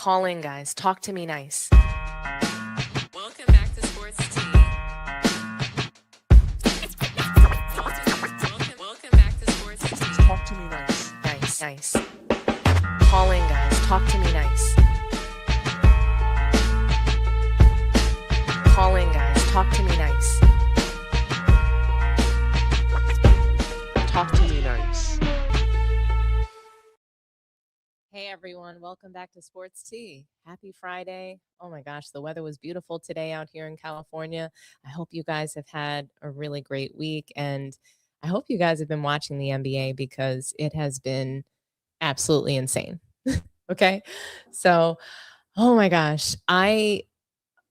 Call in, guys. Talk to me nice. Welcome back to Sports Tea. Welcome back to Sports Tea. Talk to me nice. Nice. Call in, guys. Talk to me nice. Call in, guys. Talk to me nice. Talk to me nice. Hey everyone, welcome back to Sports Tea. Happy Friday. Oh my gosh, the weather was beautiful today out here in California. I hope you guys have had a really great week, and I hope you guys have been watching the NBA because it has been absolutely insane. Okay? So, oh my gosh, I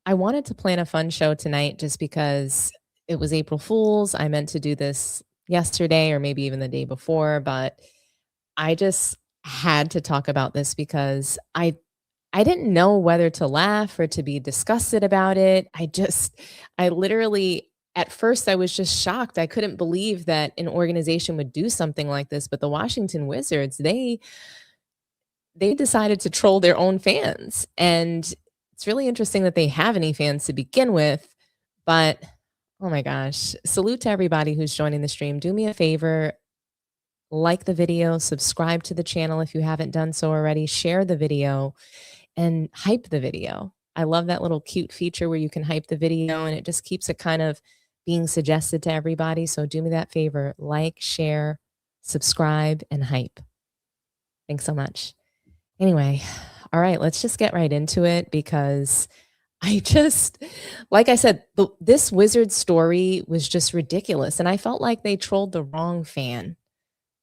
wanted to plan a fun show tonight just because it was April Fools. I meant to do this yesterday or maybe even the day before, but I just had to talk about this because I didn't know whether to laugh or to be disgusted about it. I literally at first I was just shocked. I couldn't believe that an organization would do something like this, but the Washington Wizards, they decided to troll their own fans. And it's really interesting that they have any fans to begin with, but oh my gosh, salute to everybody who's joining the stream. Do me a favor, like the video, subscribe to the channel if you haven't done so already, share the video, and hype the video. I love that little cute feature where you can hype the video and it just keeps it kind of being suggested to everybody. So do me that favor, like, share, subscribe, and hype. Thanks so much. Anyway, all right, let's just get right into it because like I said, this Wizard story was just ridiculous. And I felt like they trolled the wrong fan.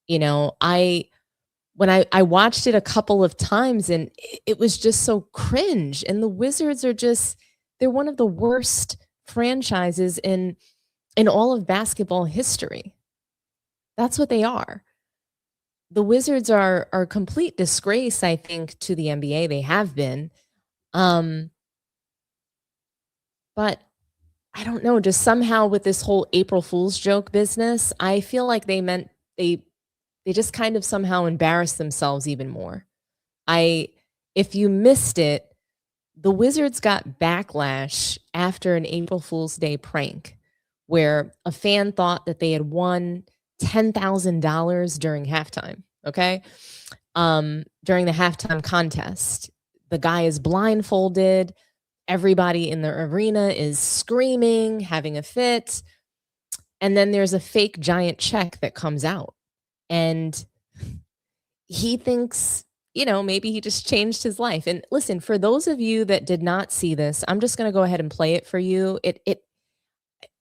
You know, when I watched it a couple of times and it was just so cringe. And the Wizards are they're one of the worst franchises in all of basketball history. That's what they are. The Wizards are a complete disgrace, I think, to the NBA. They have been. But I don't know, just somehow with this whole April Fool's joke business, I feel like they just kind of somehow embarrassed themselves even more. If you missed it, the Wizards got backlash after an April Fool's Day prank where a fan thought that they had won $10,000 during halftime, okay? During the halftime contest. The guy is blindfolded. Everybody in the arena is screaming, having a fit. And then there's a fake giant check that comes out. And he thinks, maybe he just changed his life. And listen, for those of you that did not see this, I'm just going to go ahead and play it for you.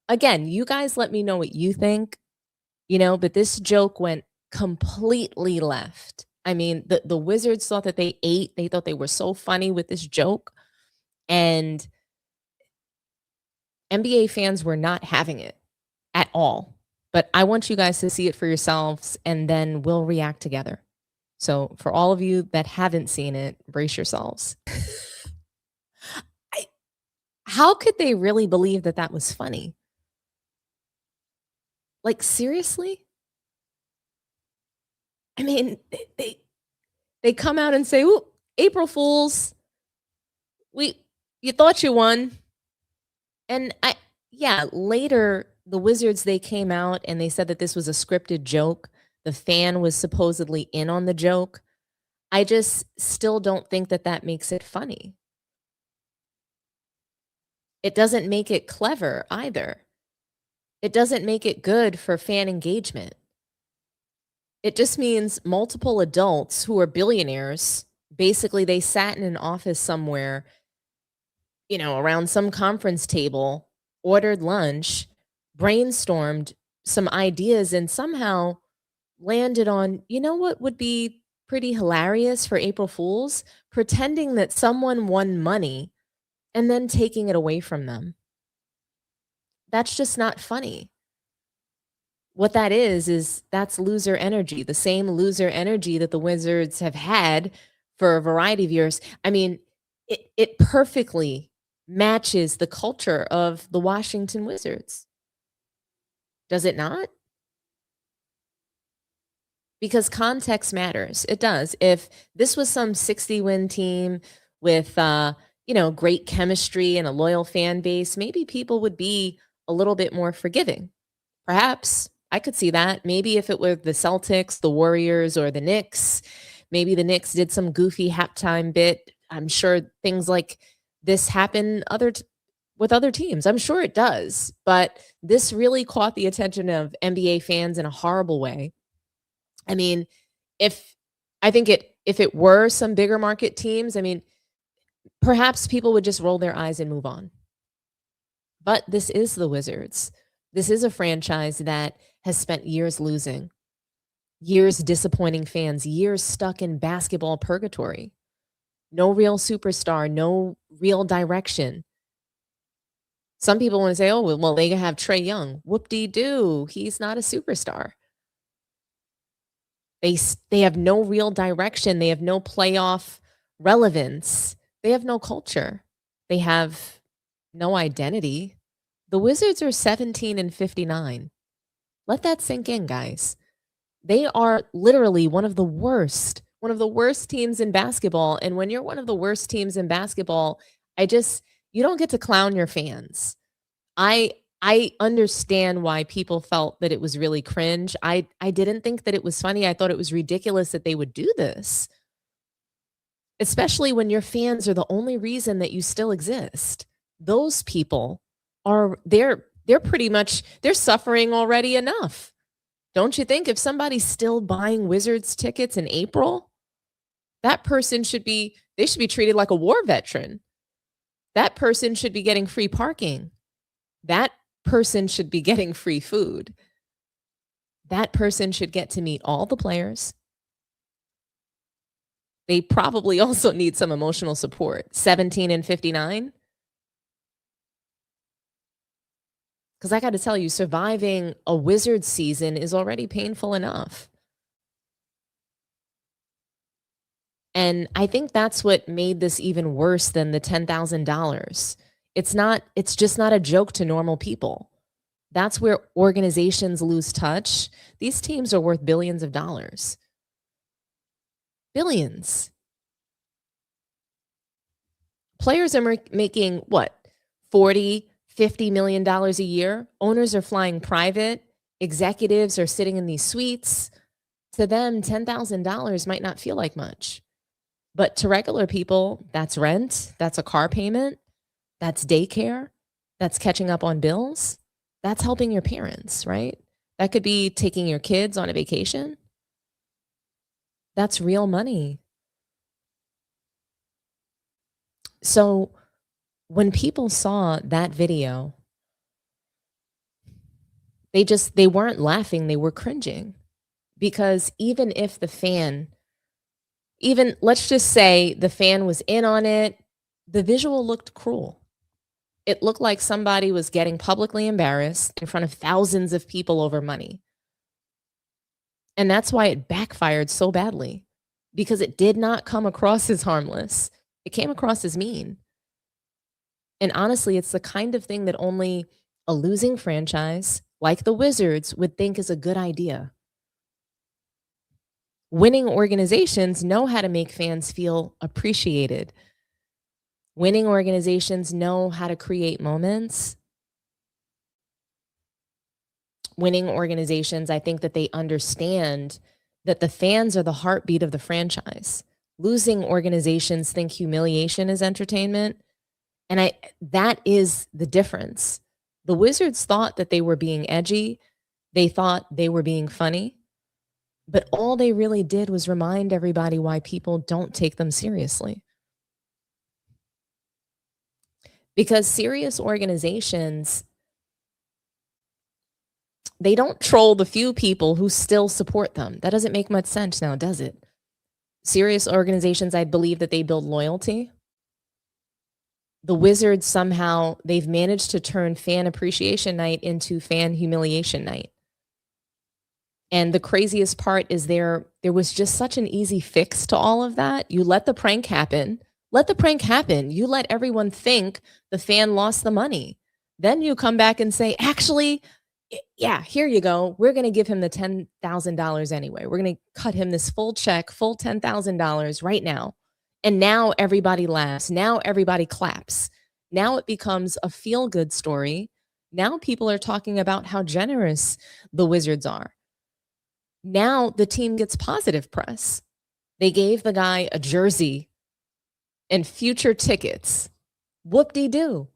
Again, you guys let me know what you think, but this joke went completely left. I mean, the Wizards thought that they thought they were so funny with this joke. And NBA fans were not having it at all. But I want you guys to see it for yourselves, and then we'll react together. So for all of you that haven't seen it, brace yourselves. How could they really believe that that was funny? Like, seriously? I mean, they come out and say, "Ooh, April Fools, you thought you won." And later the Wizards, they came out and they said that this was a scripted joke. The fan was supposedly in on the joke. I just still don't think that that makes it funny. It doesn't make it clever either. It doesn't make it good for fan engagement. It just means multiple adults who are billionaires, basically they sat in an office somewhere, around some conference table, ordered lunch, brainstormed some ideas, and somehow landed on, what would be pretty hilarious for April Fools? Pretending that someone won money and then taking it away from them. That's just not funny. What that is that's loser energy, the same loser energy that the Wizards have had for a variety of years. I mean, it perfectly matches the culture of the Washington Wizards. Does it not? Because context matters. It does. If this was some 60-win team with great chemistry and a loyal fan base, maybe people would be a little bit more forgiving. Perhaps I could see that. Maybe if it were the Celtics, the Warriors, or the Knicks, maybe the Knicks did some goofy halftime bit. I'm sure things like this happen with other teams. I'm sure it does, but this really caught the attention of NBA fans in a horrible way. I mean, if I think if it were some bigger market teams, I mean, perhaps people would just roll their eyes and move on. But this is the Wizards. This is a franchise that has spent years losing, years disappointing fans, years stuck in basketball purgatory. No real superstar, no real direction. Some people want to say, oh, well, they have Trae Young. Whoop-de-doo. He's not a superstar. They have no real direction. They have no playoff relevance. They have no culture. They have no identity. The Wizards are 17-59. Let that sink in, guys. They are literally one of the worst teams in basketball. And when you're one of the worst teams in basketball, you don't get to clown your fans. I understand why people felt that it was really cringe. I didn't think that it was funny. I thought it was ridiculous that they would do this. Especially when your fans are the only reason that you still exist. Those people they're pretty much they're suffering already enough. Don't you think if somebody's still buying Wizards tickets in April, that person should be treated like a war veteran. That person should be getting free parking. That person should be getting free food. That person should get to meet all the players. They probably also need some emotional support. 17-59. Because I got to tell you, surviving a Wizards season is already painful enough. And I think that's what made this even worse than the $10,000. It's just not a joke to normal people. That's where organizations lose touch. These teams are worth billions of dollars. Billions. Players are making what? 40, $50 million a year. Owners are flying private. Executives are sitting in these suites. To them, $10,000 might not feel like much. But to regular people, that's rent, that's a car payment, that's daycare, that's catching up on bills, that's helping your parents, right? That could be taking your kids on a vacation. That's real money. So when people saw that video, they weren't laughing, they were cringing. Because even if let's just say the fan was in on it, the visual looked cruel. It looked like somebody was getting publicly embarrassed in front of thousands of people over money. And that's why it backfired so badly, because it did not come across as harmless. It came across as mean. And honestly, it's the kind of thing that only a losing franchise like the Wizards would think is a good idea. Winning organizations know how to make fans feel appreciated. Winning organizations know how to create moments. Winning organizations, I think that they understand that the fans are the heartbeat of the franchise. Losing organizations think humiliation is entertainment. And that is the difference. The Wizards thought that they were being edgy. They thought they were being funny. But all they really did was remind everybody why people don't take them seriously. Because serious organizations, they don't troll the few people who still support them. That doesn't make much sense now, does it? Serious organizations, I believe that they build loyalty. The Wizards somehow, they've managed to turn fan appreciation night into fan humiliation night. And the craziest part is there was just such an easy fix to all of that. You let the prank happen. Let the prank happen. You let everyone think the fan lost the money. Then you come back and say, actually, yeah, here you go. We're going to give him the $10,000 anyway. We're going to cut him this full check, full $10,000 right now. And now everybody laughs. Now everybody claps. Now it becomes a feel good story. Now people are talking about how generous the Wizards are. Now the team gets positive press. They gave the guy a jersey and future tickets. Whoop-de-doo.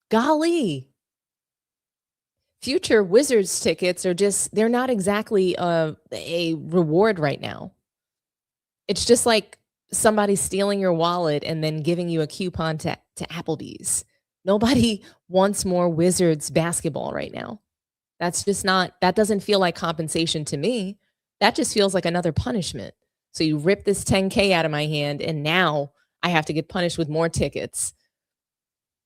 Golly. Future Wizards tickets are just, they're not exactly a reward right now. It's just like somebody stealing your wallet and then giving you a coupon to Applebee's. Nobody wants more Wizards basketball right now. That's just not, that doesn't feel like compensation to me. That just feels like another punishment. So you rip this 10K out of my hand, and now I have to get punished with more tickets,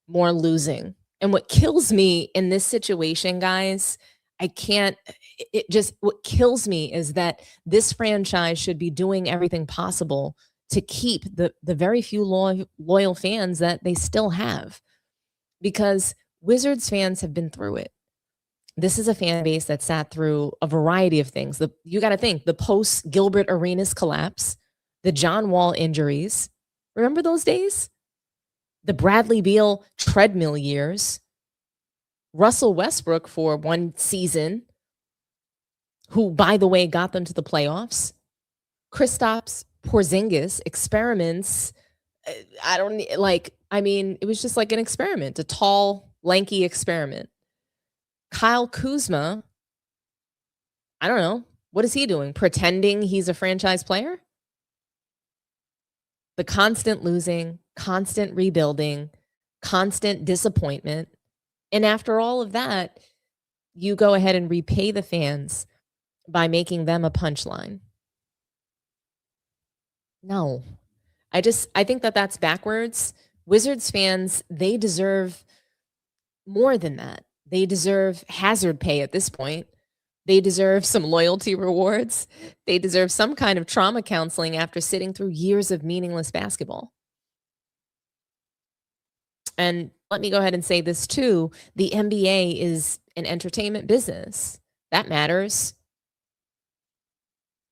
more losing. And what kills me in this situation, guys, I can't, it just, what kills me is that this franchise should be doing everything possible to keep the very few loyal fans that they still have, because Wizards fans have been through it. This is a fan base that sat through a variety of things. You got to think the post Gilbert Arenas collapse, the John Wall injuries. Remember those days? The Bradley Beal treadmill years. Russell Westbrook for one season, who, by the way, got them to the playoffs. Kristaps Porzingis experiments. It was just like an experiment, a tall, lanky experiment. Kyle Kuzma, I don't know. What is he doing? Pretending he's a franchise player? The constant losing, constant rebuilding, constant disappointment. And after all of that, you go ahead and repay the fans by making them a punchline. No. I think that that's backwards. Wizards fans, they deserve more than that. They deserve hazard pay at this point. They deserve some loyalty rewards. They deserve some kind of trauma counseling after sitting through years of meaningless basketball. And let me go ahead and say this too. The NBA is an entertainment business. That matters.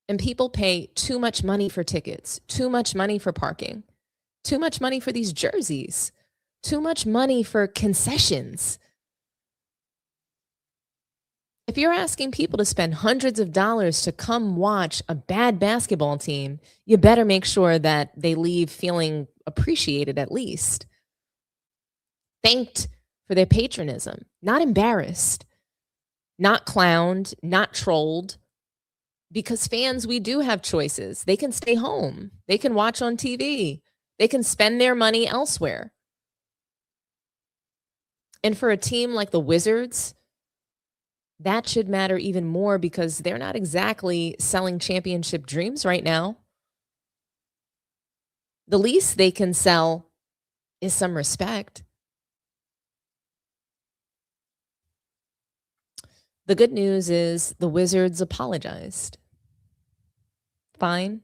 And people pay too much money for tickets, too much money for parking, too much money for these jerseys, too much money for concessions. If you're asking people to spend hundreds of dollars to come watch a bad basketball team, you better make sure that they leave feeling appreciated, at least thanked for their patronism, not embarrassed, not clowned, not trolled. Because fans, we do have choices. They can stay home. They can watch on TV. They can spend their money elsewhere. And for a team like the Wizards, that should matter even more, because they're not exactly selling championship dreams right now. The least they can sell is some respect. The good news is the Wizards apologized. Fine.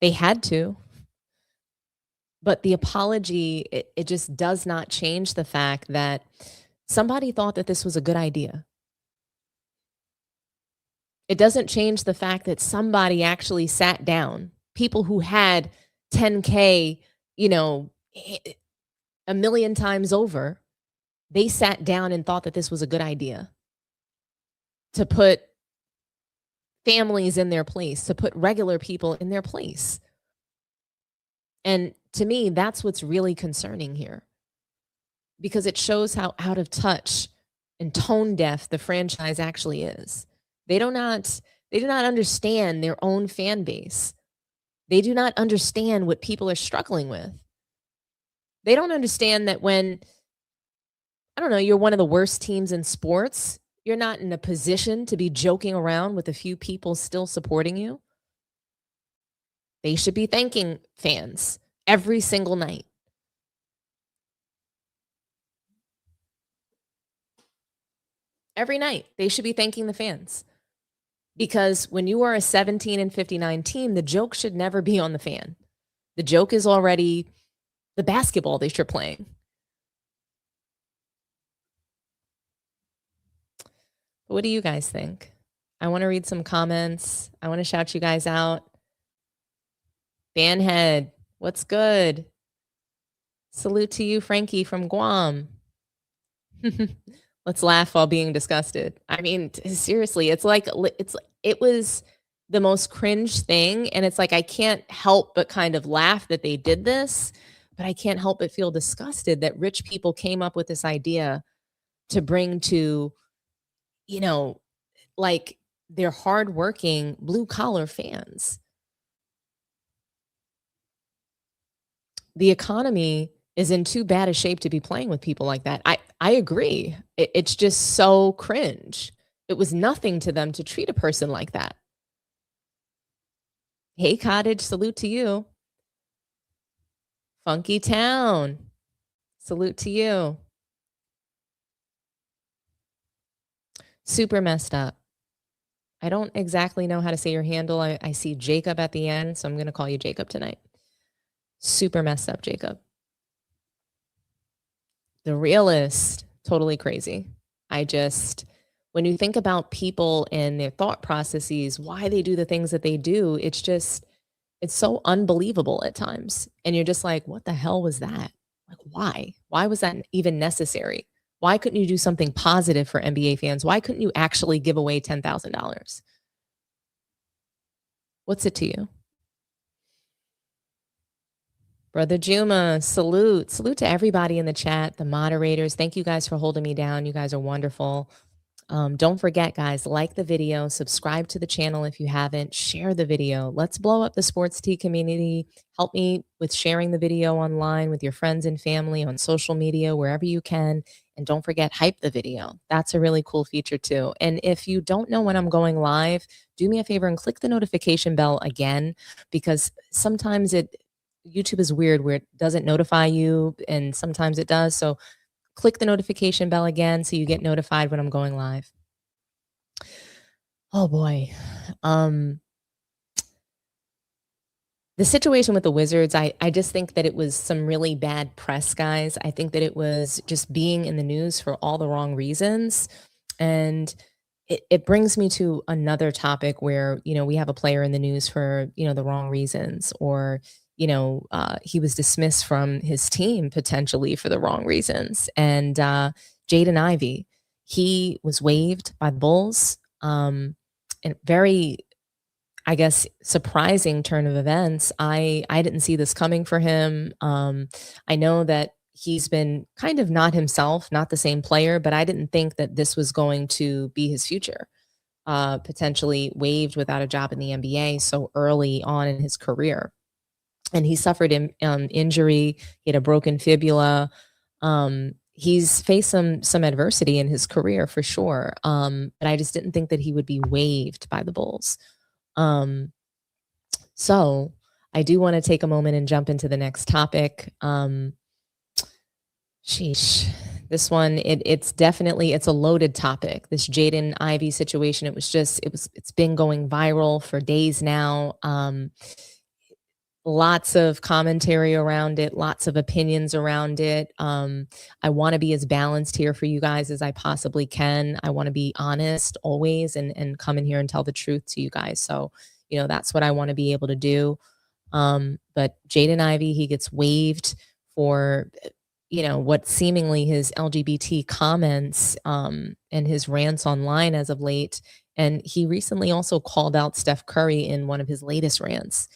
They had to. But the apology, it just does not change the fact that somebody thought that this was a good idea. It doesn't change the fact that somebody actually sat down, people who had 10K, a million times over, they sat down and thought that this was a good idea to put families in their place, to put regular people in their place. And to me, that's what's really concerning here, because it shows how out of touch and tone deaf the franchise actually is. They do not understand their own fan base. They do not understand what people are struggling with. They don't understand that when, I don't know, you're one of the worst teams in sports, you're not in a position to be joking around with a few people still supporting you. They should be thanking fans every single night. Every night, they should be thanking the fans. Because when you are a 17-59 team, the joke should never be on the fan. The joke is already the basketball that you're playing. What do you guys think? I want to read some comments. I want to shout you guys out. Banhead, what's good? Salute to you, Frankie from Guam. Let's laugh while being disgusted. I mean, seriously, it's like it was the most cringe thing, and it's like I can't help but kind of laugh that they did this, but I can't help but feel disgusted that rich people came up with this idea to bring to, you know, like their hardworking blue collar fans. The economy is in too bad a shape to be playing with people like that. I agree. It's just so cringe. It was nothing to them to treat a person like that. Hey, Cottage, salute to you. Funky Town, salute to you. Super messed up. I don't exactly know how to say your handle. I see Jacob at the end, so I'm going to call you Jacob tonight. Super messed up, Jacob. The realist, totally crazy. When you think about people and their thought processes, why they do the things that they do, it's so unbelievable at times. And you're just like, what the hell was that? Like, why? Why was that even necessary? Why couldn't you do something positive for NBA fans? Why couldn't you actually give away $10,000? What's it to you? Brother Juma, salute. Salute to everybody in the chat, the moderators. Thank you guys for holding me down. You guys are wonderful. Don't forget, guys, like the video, subscribe to the channel if you haven't, share the video. Let's blow up the sports tea community. Help me with sharing the video online with your friends and family on social media, wherever you can. And don't forget, hype the video. That's a really cool feature too. And if you don't know when I'm going live, do me a favor and click the notification bell again, because sometimes YouTube is weird where it doesn't notify you and sometimes it does. So click the notification bell again so you get notified when I'm going live. Oh boy. The situation with the Wizards, I just think that it was some really bad press, guys. I think that it was just being in the news for all the wrong reasons. And it brings me to another topic where, we have a player in the news for, the wrong reasons, or, he was dismissed from his team potentially for the wrong reasons. And Jaden Ivey, he was waived by the Bulls. And very, I guess, surprising turn of events. I didn't see this coming for him. I know that he's been kind of not himself, not the same player, but I didn't think that this was going to be his future. Potentially waived without a job in the NBA so early on in his career. And he suffered injury. He had a broken fibula. He's faced some adversity in his career for sure. But I just didn't think that he would be waived by the Bulls. So I do want to take a moment and jump into the next topic. Sheesh. This one, it's a loaded topic. This Jaden Ivey situation, it's been going viral for days now. Lots of commentary around it, lots of opinions around it. I want to be as balanced here for you guys as I possibly can. I want to be honest always and come in here and tell the truth to you guys. So, that's what I want to be able to do. But Jaden Ivey, he gets waived for, what seemingly his LGBT comments and his rants online as of late. And he recently also called out Steph Curry in one of his latest rants.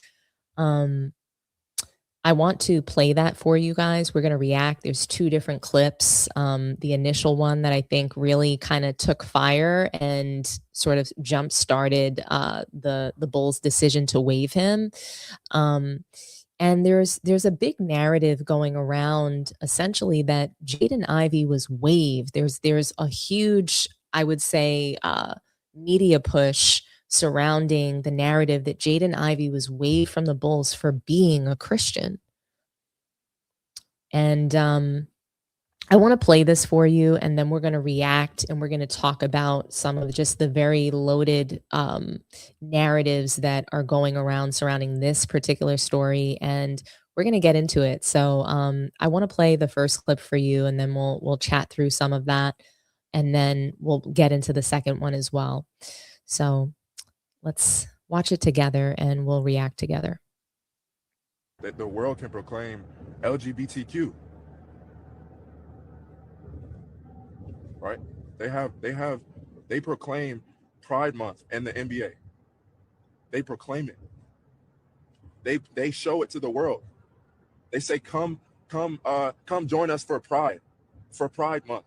I want to play that for you guys. We're going to react. There's two different clips. The initial one that I think really kind of took fire and sort of jump started the Bulls' decision to waive him. And there's a big narrative going around essentially that Jaden Ivey was waived. There's a huge, I would say, media push surrounding the narrative that Jaden Ivey was waived from the Bulls for being a Christian. And I want to play this for you, and then we're going to react, and we're going to talk about some of just the very loaded narratives that are going around surrounding this particular story, and we're going to get into it. So I want to play the first clip for you, and then we'll chat through some of that, and then we'll get into the second one as well. So let's watch it together and we'll react together. That the world can proclaim LGBTQ, right? They proclaim Pride Month and the NBA. They proclaim it. They show it to the world. They say, come join us for Pride Month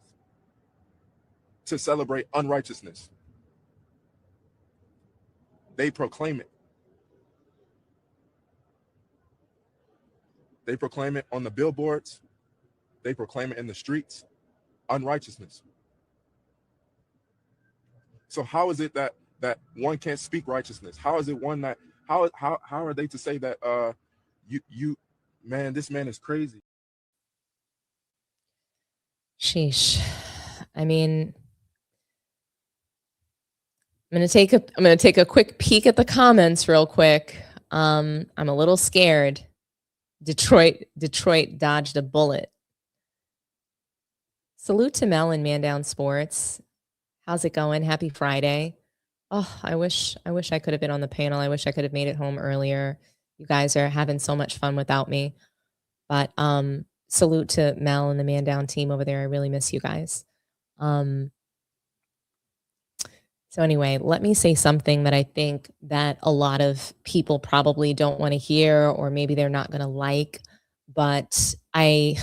to celebrate unrighteousness. They proclaim it. They proclaim it on the billboards. They proclaim it in the streets. Unrighteousness. So how is it that one can't speak righteousness? How is it one that how are they to say that you man, this man is crazy? Sheesh. I mean, I'm gonna take a quick peek at the comments real quick. I'm a little scared. Detroit dodged a bullet. Salute to Mel and Man Down Sports. How's it going? Happy Friday. Oh, I wish I could have been on the panel. I wish I could have made it home earlier. You guys are having so much fun without me. But salute to Mel and the Man Down team over there. I really miss you guys. So anyway, let me say something that I think that a lot of people probably don't want to hear, or maybe they're not going to like. But if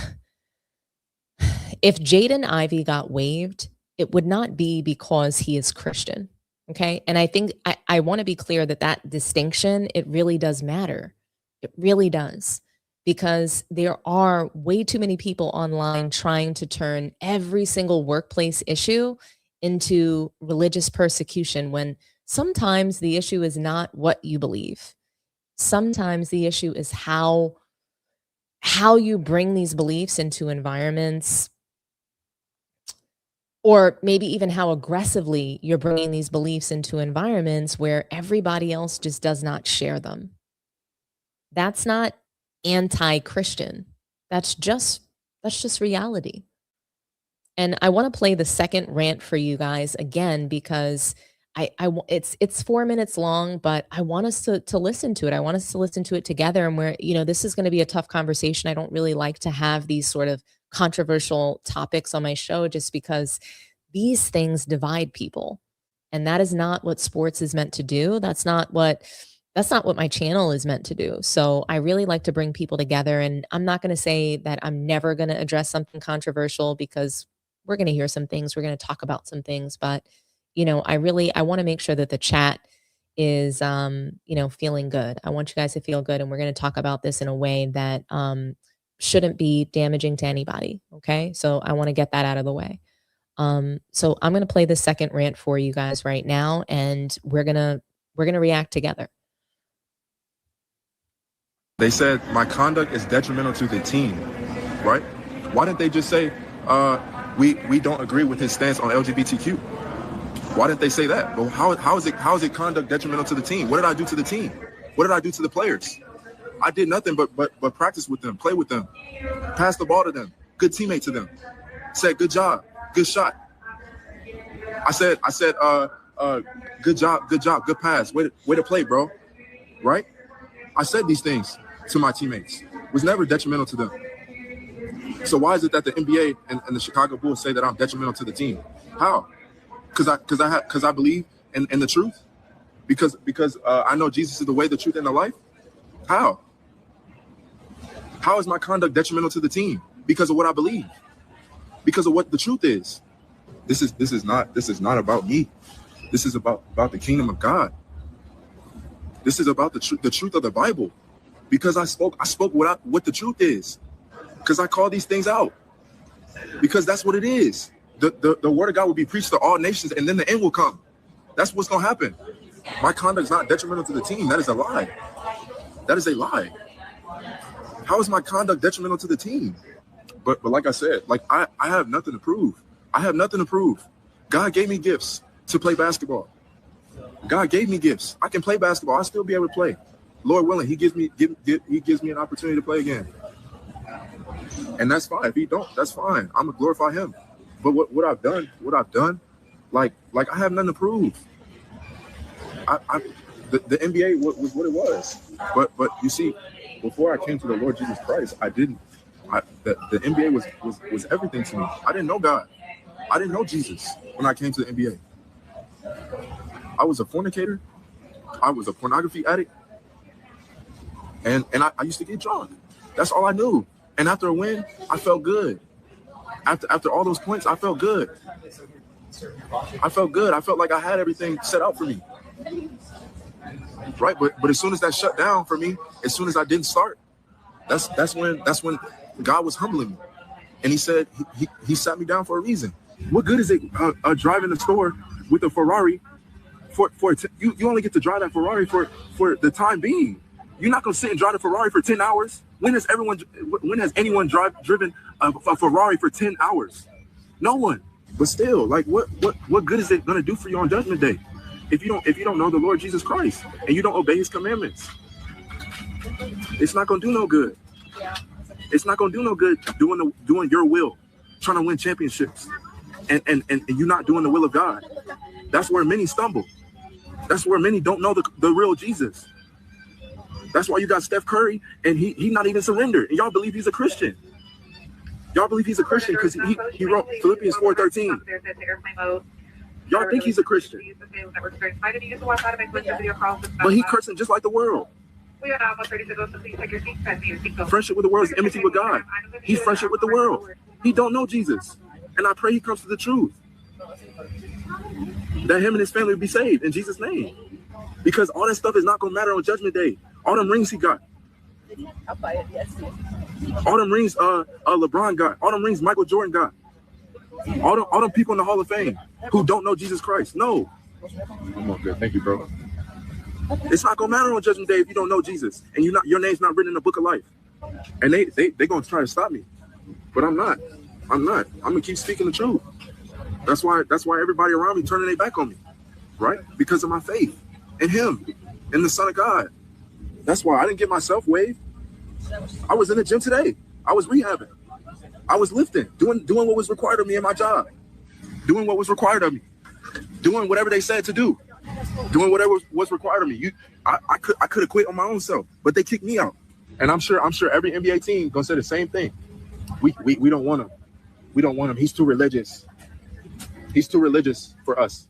Jaden Ivey got waived, it would not be because he is Christian. Okay. And I think I want to be clear that distinction, it really does matter. It really does. Because there are way too many people online trying to turn every single workplace issue into religious persecution, when sometimes the issue is not what you believe. Sometimes the issue is how you bring these beliefs into environments, or maybe even how aggressively you're bringing these beliefs into environments where everybody else just does not share them. That's not anti-Christian. That's just reality. And I want to play the second rant for you guys again, because it's 4 minutes long, but I want us to listen to it. I want us to listen to it together. And this is going to be a tough conversation. I don't really like to have these sort of controversial topics on my show, just because these things divide people. And that is not what sports is meant to do. That's not what my channel is meant to do. So I really like to bring people together. And I'm not going to say that I'm never going to address something controversial, because we're going to hear some things. We're going to talk about some things. But, I want to make sure that the chat is, feeling good. I want you guys to feel good. And we're going to talk about this in a way that shouldn't be damaging to anybody. Okay. So I want to get that out of the way. So I'm going to play the second rant for you guys right now, and we're going to react together. They said my conduct is detrimental to the team, right? Why didn't they just say we don't agree with his stance on LGBTQ? Why didn't they say that? Well, how is it conduct detrimental to the team? What did I do to the team? What did I do to the players? I did nothing but practice with them, play with them, pass the ball to them, good teammate to them. Said good job, good shot. I said good job, good pass, way to play, bro. Right? I said these things to my teammates. It was never detrimental to them. So why is it that the NBA and the Chicago Bulls say that I'm detrimental to the team? How? Because I believe in the truth? Because I know Jesus is the way, the truth, and the life? How? How is my conduct detrimental to the team? Because of what I believe. Because of what the truth is. This is not about me. This is about the kingdom of God. This is about the truth of the Bible. Because I spoke what the truth is. Because I call these things out. Because that's what it is. The word of God will be preached to all nations, and then the end will come. That's what's going to happen. My conduct is not detrimental to the team. That is a lie. That is a lie. How is my conduct detrimental to the team? But like I said, I have nothing to prove. I have nothing to prove. God gave me gifts to play basketball. God gave me gifts. I can play basketball. I'll still be able to play. Lord willing, he gives me an opportunity to play again. And that's fine. If he don't, that's fine. I'm gonna glorify him. But what I've done, like I have nothing to prove. The NBA was what it was. But you see, before I came to the Lord Jesus Christ, the NBA was everything to me. I didn't know God. I didn't know Jesus when I came to the NBA. I was a fornicator. I was a pornography addict. And I used to get drunk. That's all I knew. And after a win, I felt good. After all those points, I felt good. I felt good. I felt like I had everything set out for me. Right? But as soon as that shut down for me, as soon as I didn't start, that's when God was humbling me. And he said he sat me down for a reason. What good is it driving the store with a Ferrari you only get to drive that Ferrari for the time being. You're not gonna sit and drive a Ferrari for 10 hours. When has anyone driven a Ferrari for 10 hours? No one. But still, like what good is it gonna do for you on Judgment Day if you don't know the Lord Jesus Christ and you don't obey His commandments? It's not gonna do no good. It's not gonna do no good doing your will, trying to win championships, and you're not doing the will of God. That's where many stumble. That's where many don't know the real Jesus. That's why you got Steph Curry and he not even surrendered. And y'all believe he's a Christian. Y'all believe he's a Christian because he wrote Philippians 4:13. Y'all think he's a Christian. But he cursing just like the world. Friendship with the world is enmity with God. He's friendship with the world. He don't know Jesus. And I pray he comes to the truth. That him and his family will be saved in Jesus' name. Because all that stuff is not going to matter on Judgment Day. All them rings he got. All them rings LeBron got. All them rings Michael Jordan got. All them people in the Hall of Fame who don't know Jesus Christ. No. I'm all good. Thank you, bro. It's not going to matter on Judgment Day if you don't know Jesus. And your name's not written in the book of life. And they going to try to stop me. But I'm not. I'm going to keep speaking the truth. That's why everybody around me turning their back on me, right? Because of my faith in Him, in the Son of God. That's why I didn't get myself waived. I was in the gym today. I was rehabbing. I was lifting, doing what was required of me in my job, doing what was required of me, doing whatever they said to do, doing whatever was required of me. I could have quit on my own self, but they kicked me out. And I'm sure every NBA team gonna say the same thing. We don't want him. We don't want him. He's too religious. He's too religious for us.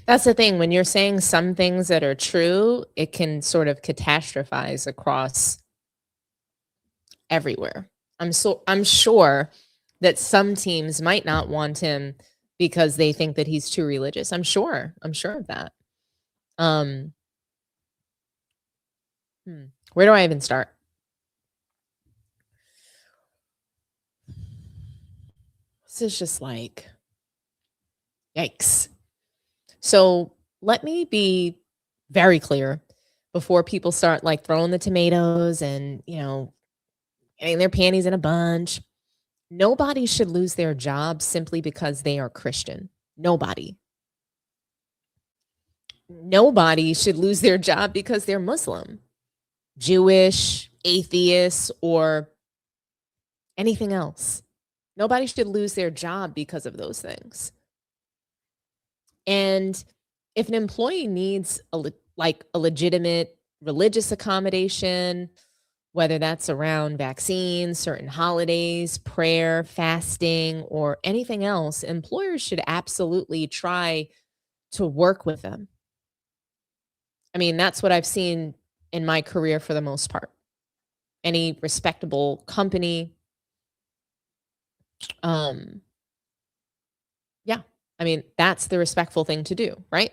That's the thing. When you're saying some things that are true, it can sort of catastrophize across everywhere. I'm sure that some teams might not want him because they think that he's too religious. I'm sure of that. Where do I even start? This is just like, yikes. So let me be very clear before people start like throwing the tomatoes and, getting their panties in a bunch. Nobody should lose their job simply because they are Christian. Nobody. Nobody should lose their job because they're Muslim, Jewish, atheist, or anything else. Nobody should lose their job because of those things. And if an employee needs a legitimate religious accommodation, whether that's around vaccines, certain holidays, prayer, fasting, or anything else, employers should absolutely try to work with them. I mean, that's what I've seen in my career for the most part. Any respectable company, I mean, that's the respectful thing to do, right?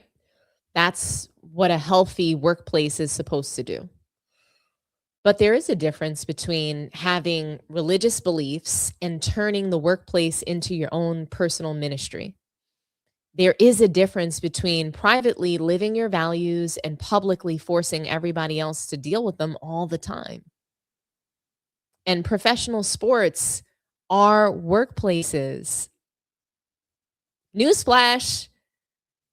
That's what a healthy workplace is supposed to do. But there is a difference between having religious beliefs and turning the workplace into your own personal ministry. There is a difference between privately living your values and publicly forcing everybody else to deal with them all the time. And professional sports are workplaces. Newsflash,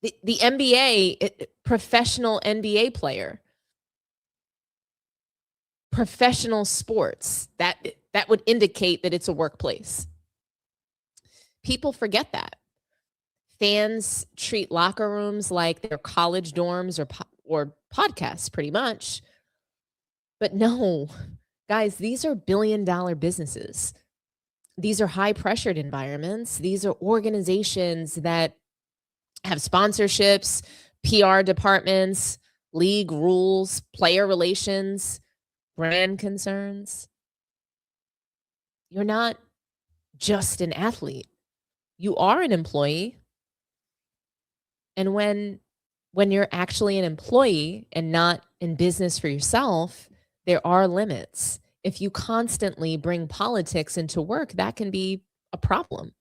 the NBA, professional NBA player, professional sports, that would indicate that it's a workplace. People forget that. Fans treat locker rooms like they're college dorms or podcasts, pretty much. But no, guys, these are billion-dollar businesses. These are high-pressured environments. These are organizations that have sponsorships, PR departments, league rules, player relations, brand concerns. You're not just an athlete. You are an employee. And when you're actually an employee and not in business for yourself, there are limits. If you constantly bring politics into work, that can be a problem.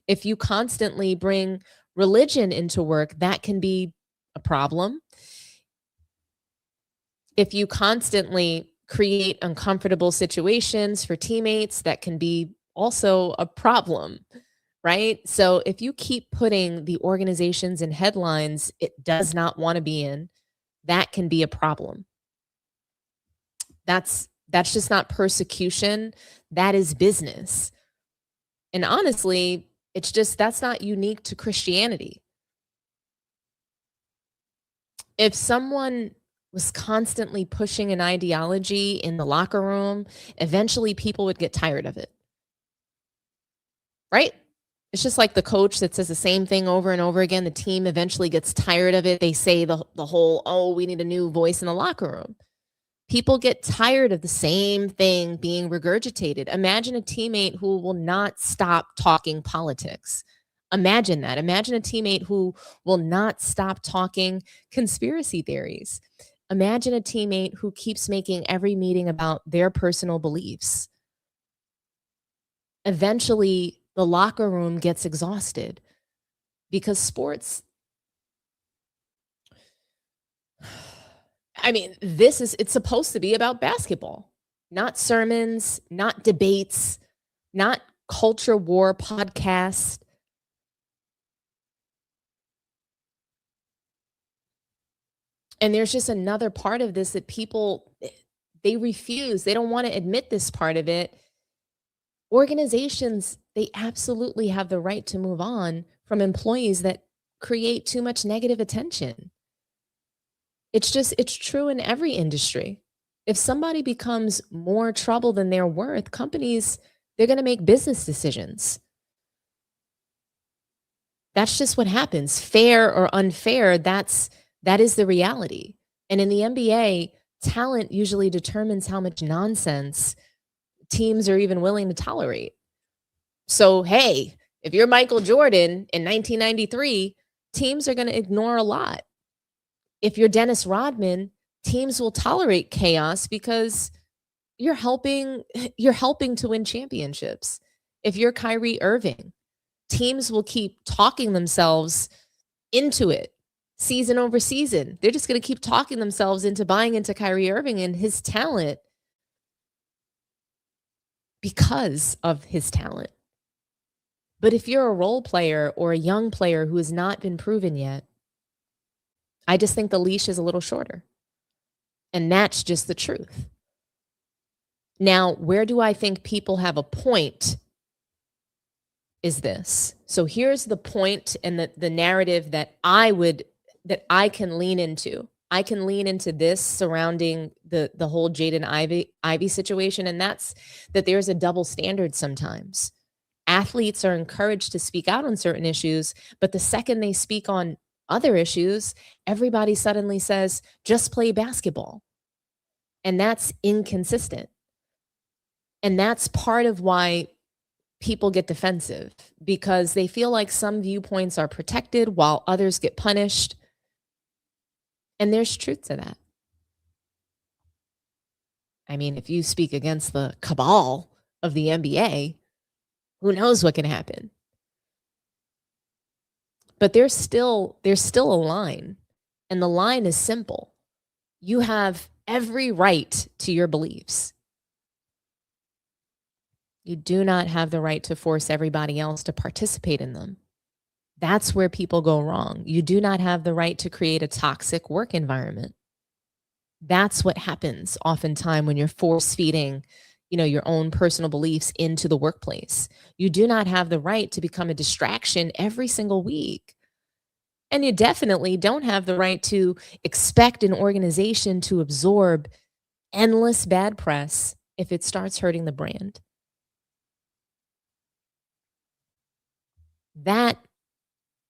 If you constantly bring religion into work, that can be a problem. If you constantly create uncomfortable situations for teammates, that can be also a problem, right? So if you keep putting the organizations in headlines it does not want to be in, that can be a problem. That's just not persecution. That is business. And honestly, it's just, that's not unique to Christianity. If someone was constantly pushing an ideology in the locker room, eventually people would get tired of it. Right? It's just like the coach that says the same thing over and over again. The team eventually gets tired of it. They say the whole, oh, we need a new voice in the locker room. People get tired of the same thing being regurgitated. Imagine a teammate who will not stop talking politics. Imagine that. Imagine a teammate who will not stop talking conspiracy theories. Imagine a teammate who keeps making every meeting about their personal beliefs. Eventually, the locker room gets exhausted because sports, I mean, it's supposed to be about basketball, not sermons, not debates, not culture war podcasts. And there's just another part of this that people, they refuse. They don't want to admit this part of it. Organizations, they absolutely have the right to move on from employees that create too much negative attention. It's true in every industry. If somebody becomes more trouble than they're worth, companies, they're going to make business decisions. That's just what happens. Fair or unfair, that is the reality. And in the NBA, talent usually determines how much nonsense teams are even willing to tolerate. So, hey, if you're Michael Jordan in 1993, teams are going to ignore a lot. If you're Dennis Rodman, teams will tolerate chaos because you're helping to win championships. If you're Kyrie Irving, teams will keep talking themselves into it season over season. They're just going to keep talking themselves into buying into Kyrie Irving and his talent because of his talent. But if you're a role player or a young player who has not been proven yet, I just think the leash is a little shorter. And that's just the truth. Now, where do I think people have a point is this. So here's the point and the narrative that I can lean into. I can lean into this surrounding the whole Jaden Ivey situation, and that's that there's a double standard sometimes. Athletes are encouraged to speak out on certain issues, but the second they speak on other issues, everybody suddenly says, just play basketball. And that's inconsistent. And that's part of why people get defensive, because they feel like some viewpoints are protected while others get punished. And there's truth to that. I mean, if you speak against the cabal of the NBA, who knows what can happen? But there's still a line, and the line is simple. You have every right to your beliefs. You do not have the right to force everybody else to participate in them. That's where people go wrong. You do not have the right to create a toxic work environment. That's what happens oftentimes when you're force feeding your own personal beliefs into the workplace. You do not have the right to become a distraction every single week. And you definitely don't have the right to expect an organization to absorb endless bad press if it starts hurting the brand. That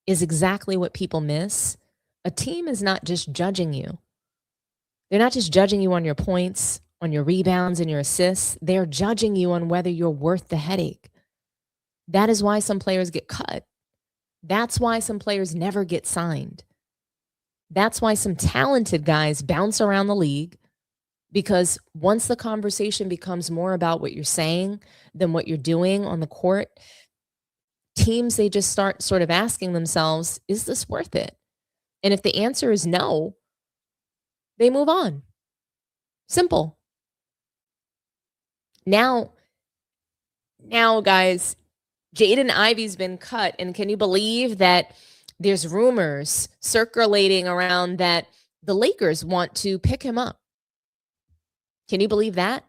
is exactly what people miss. A team is not just judging you. They're not just judging you on your points, on your rebounds and your assists. They're judging you on whether you're worth the headache. That is why some players get cut. That's why some players never get signed. That's why some talented guys bounce around the league, because once the conversation becomes more about what you're saying than what you're doing on the court, teams, they just start sort of asking themselves, is this worth it? And if the answer is no, they move on. Simple. Now, guys, Jaden Ivey's been cut. And can you believe that there's rumors circulating around that the Lakers want to pick him up? Can you believe that?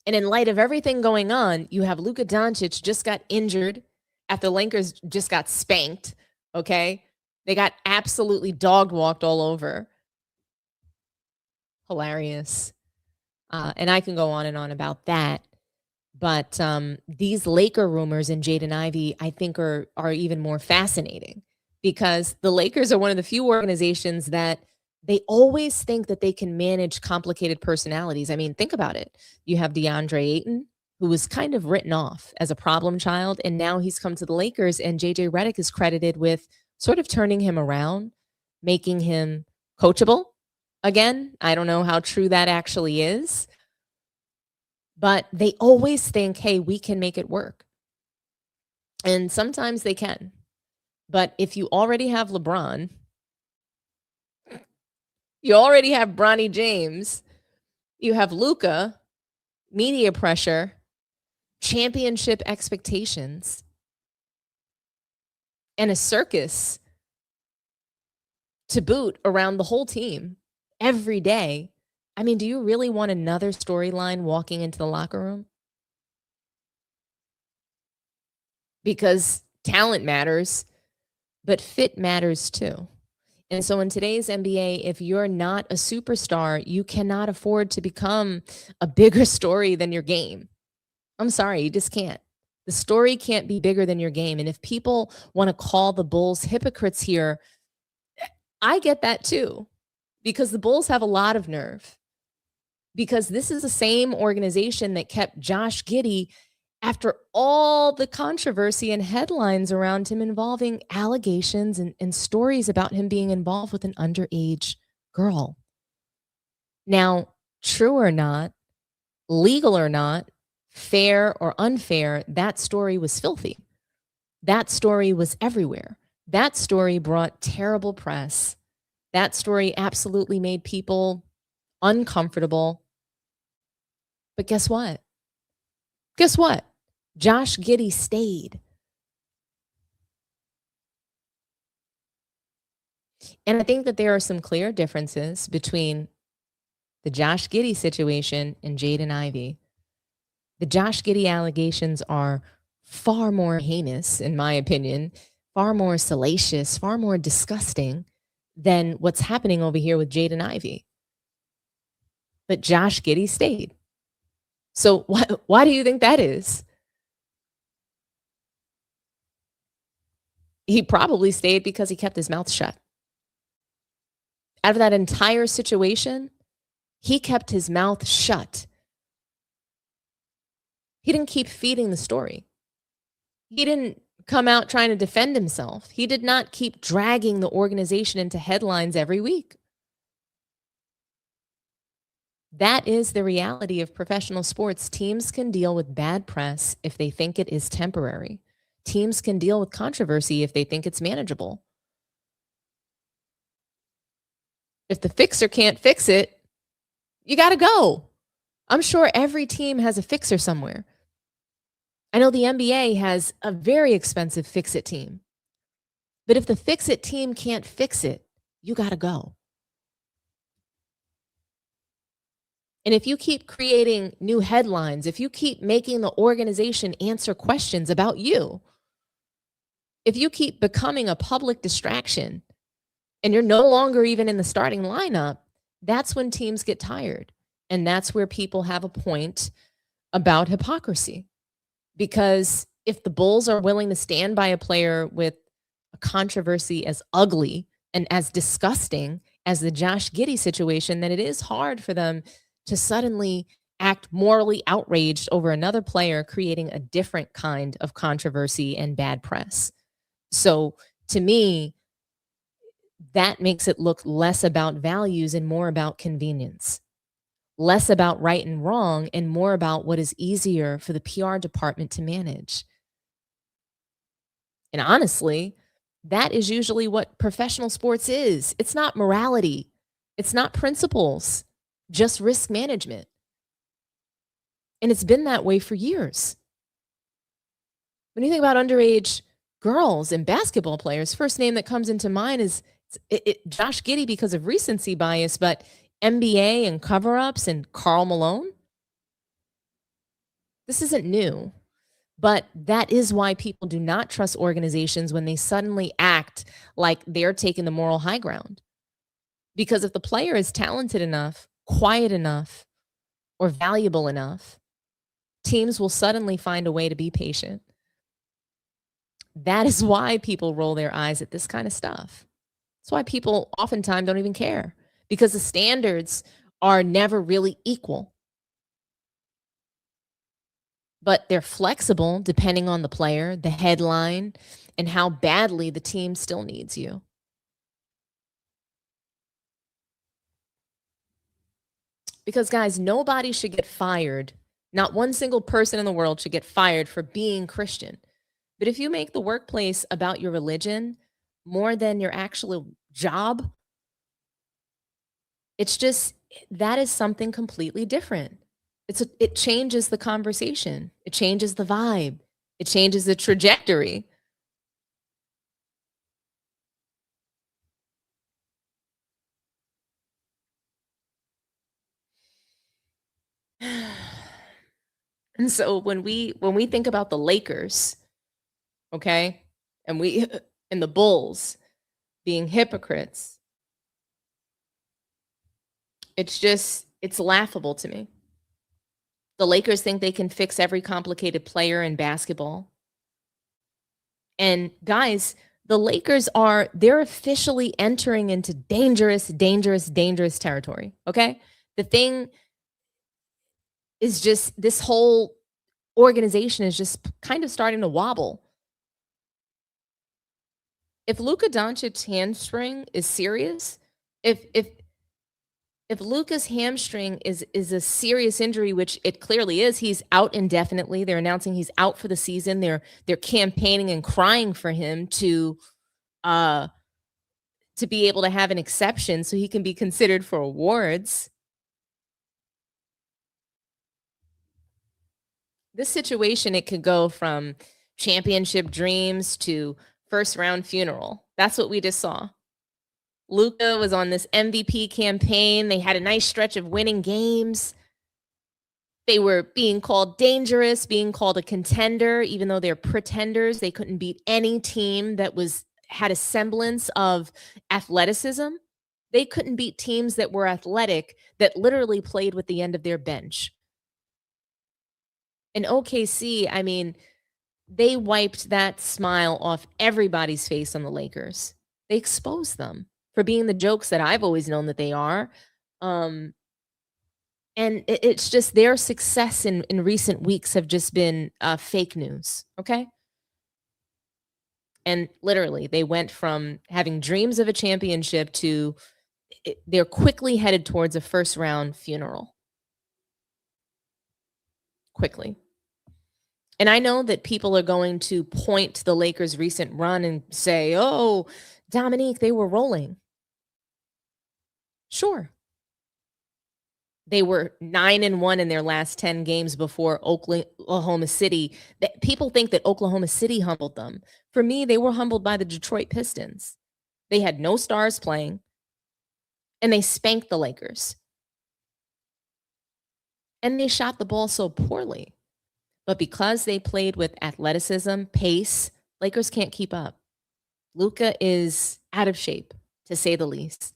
And in light of everything going on, you have Luka Doncic just got injured after the Lakers just got spanked, okay? They got absolutely dog walked all over. Hilarious. And I can go on and on about that. But these Laker rumors and Jaden Ivey, I think, are even more fascinating, because the Lakers are one of the few organizations that they always think that they can manage complicated personalities. I mean, think about it. You have DeAndre Ayton, who was kind of written off as a problem child, and now he's come to the Lakers, and JJ Redick is credited with sort of turning him around, making him coachable again. I don't know how true that actually is, but they always think, hey, we can make it work. And sometimes they can. But if you already have LeBron, you already have Bronny James, you have Luka, media pressure, championship expectations, and a circus to boot around the whole team every day. I mean, do you really want another storyline walking into the locker room? Because talent matters, but fit matters too. And so in today's NBA, if you're not a superstar, you cannot afford to become a bigger story than your game. I'm sorry, you just can't. The story can't be bigger than your game. And if people want to call the Bulls hypocrites here, I get that too, because the Bulls have a lot of nerve. Because this is the same organization that kept Josh Giddey after all the controversy and headlines around him involving allegations and stories about him being involved with an underage girl. Now, true or not, legal or not, fair or unfair, that story was filthy. That story was everywhere. That story brought terrible press. That story absolutely made people uncomfortable. But guess what? Guess what? Josh Giddey stayed. And I think that there are some clear differences between the Josh Giddey situation and Jaden Ivey. The Josh Giddey allegations are far more heinous, in my opinion, far more salacious, far more disgusting than what's happening over here with Jaden Ivey. But Josh Giddey stayed. So why do you think that is? He probably stayed because he kept his mouth shut. Out of that entire situation, he kept his mouth shut. He didn't keep feeding the story. He didn't come out trying to defend himself. He did not keep dragging the organization into headlines every week. That is the reality of professional sports. Teams can deal with bad press if they think it is temporary. Teams can deal with controversy if they think it's manageable. If the fixer can't fix it, you got to go. I'm sure every team has a fixer somewhere. I know the NBA has a very expensive fix-it team. But if the fix-it team can't fix it, you got to go. And if you keep creating new headlines, if you keep making the organization answer questions about you, if you keep becoming a public distraction and you're no longer even in the starting lineup, that's when teams get tired. And that's where people have a point about hypocrisy. Because if the Bulls are willing to stand by a player with a controversy as ugly and as disgusting as the Josh Giddey situation, then it is hard for them to suddenly act morally outraged over another player creating a different kind of controversy and bad press. So to me, that makes it look less about values and more about convenience, less about right and wrong and more about what is easier for the PR department to manage. And honestly, that is usually what professional sports is. It's not morality. It's not principles, just risk management. And it's been that way for years. When you think about underage girls and basketball players, first name that comes into mind is Josh Giddey because of recency bias, but NBA and cover-ups and Karl Malone. This isn't new, but that is why people do not trust organizations when they suddenly act like they're taking the moral high ground. Because if the player is talented enough, quiet enough, or valuable enough, teams will suddenly find a way to be patient. That is why people roll their eyes at this kind of stuff. That's why people oftentimes don't even care, because the standards are never really equal. But they're flexible depending on the player, the headline, and how badly the team still needs you. Because, guys, nobody should get fired. Not one single person in the world should get fired for being Christian. But if you make the workplace about your religion more than your actual job, it's just, that is something completely different. It changes the conversation. It changes the vibe. It changes the trajectory. And so when we think about the Lakers, okay, and and the Bulls being hypocrites, it's laughable to me. The Lakers think they can fix every complicated player in basketball. And guys, the Lakers they're officially entering into dangerous territory, okay? The thing is just, this whole organization is just kind of starting to wobble. If Luka Doncic's hamstring is serious, if Luka's hamstring is a serious injury, which it clearly is, he's out indefinitely. They're announcing he's out for the season. They're campaigning and crying for him to be able to have an exception so he can be considered for awards. This situation, it could go from championship dreams to first round funeral. That's what we just saw. Luka was on this MVP campaign. They had a nice stretch of winning games. They were being called dangerous, being called a contender, even though they're pretenders. They couldn't beat any team that had a semblance of athleticism. They couldn't beat teams that were athletic, that literally played with the end of their bench. In OKC, I mean, they wiped that smile off everybody's face on the Lakers. They exposed them for being the jokes that I've always known that they are. And it's just their success in recent weeks have just been fake news, okay? And literally, they went from having dreams of a championship to they're quickly headed towards a first round funeral. Quickly. And I know that people are going to point to the Lakers' recent run and say, oh, Dominique, they were rolling. Sure. They were 9-1 in their last 10 games before Oklahoma City. People think that Oklahoma City humbled them. For me, they were humbled by the Detroit Pistons. They had no stars playing, and they spanked the Lakers. And they shot the ball so poorly. But because they played with athleticism, pace, Lakers can't keep up. Luka is out of shape, to say the least.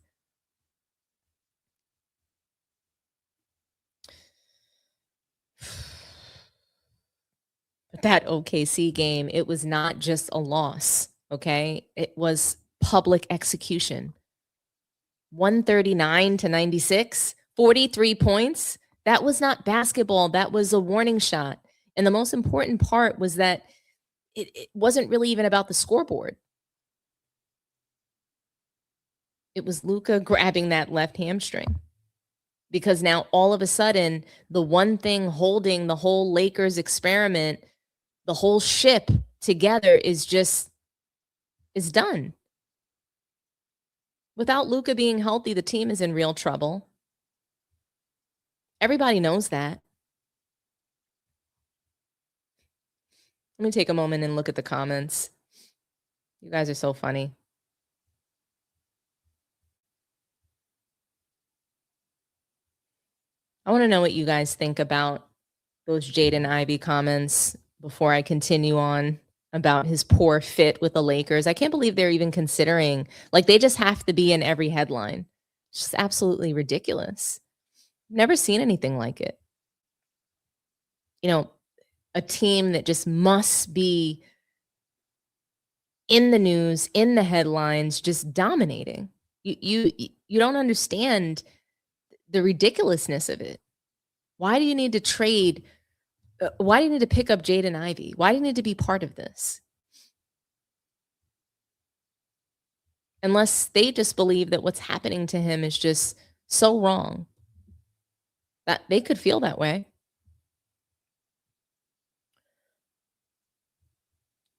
But that OKC game, it was not just a loss, okay? It was public execution. 139-96, 43 points. That was not basketball. That was a warning shot. And the most important part was that it wasn't really even about the scoreboard. It was Luka grabbing that left hamstring. Because now all of a sudden, the one thing holding the whole Lakers experiment, the whole ship together is done. Without Luka being healthy, the team is in real trouble. Everybody knows that. Let me take a moment and look at the comments. You guys are so funny. I want to know what you guys think about those Jaden Ivey comments before I continue on about his poor fit with the Lakers. I can't believe they're even considering, like, they just have to be in every headline. It's just absolutely ridiculous. Never seen anything like it. You know, a team that just must be in the news, in the headlines, just dominating. You don't understand the ridiculousness of it. Why do you need to trade? Why do you need to pick up Jaden Ivey? Why do you need to be part of this? Unless they just believe that what's happening to him is just so wrong. That they could feel that way.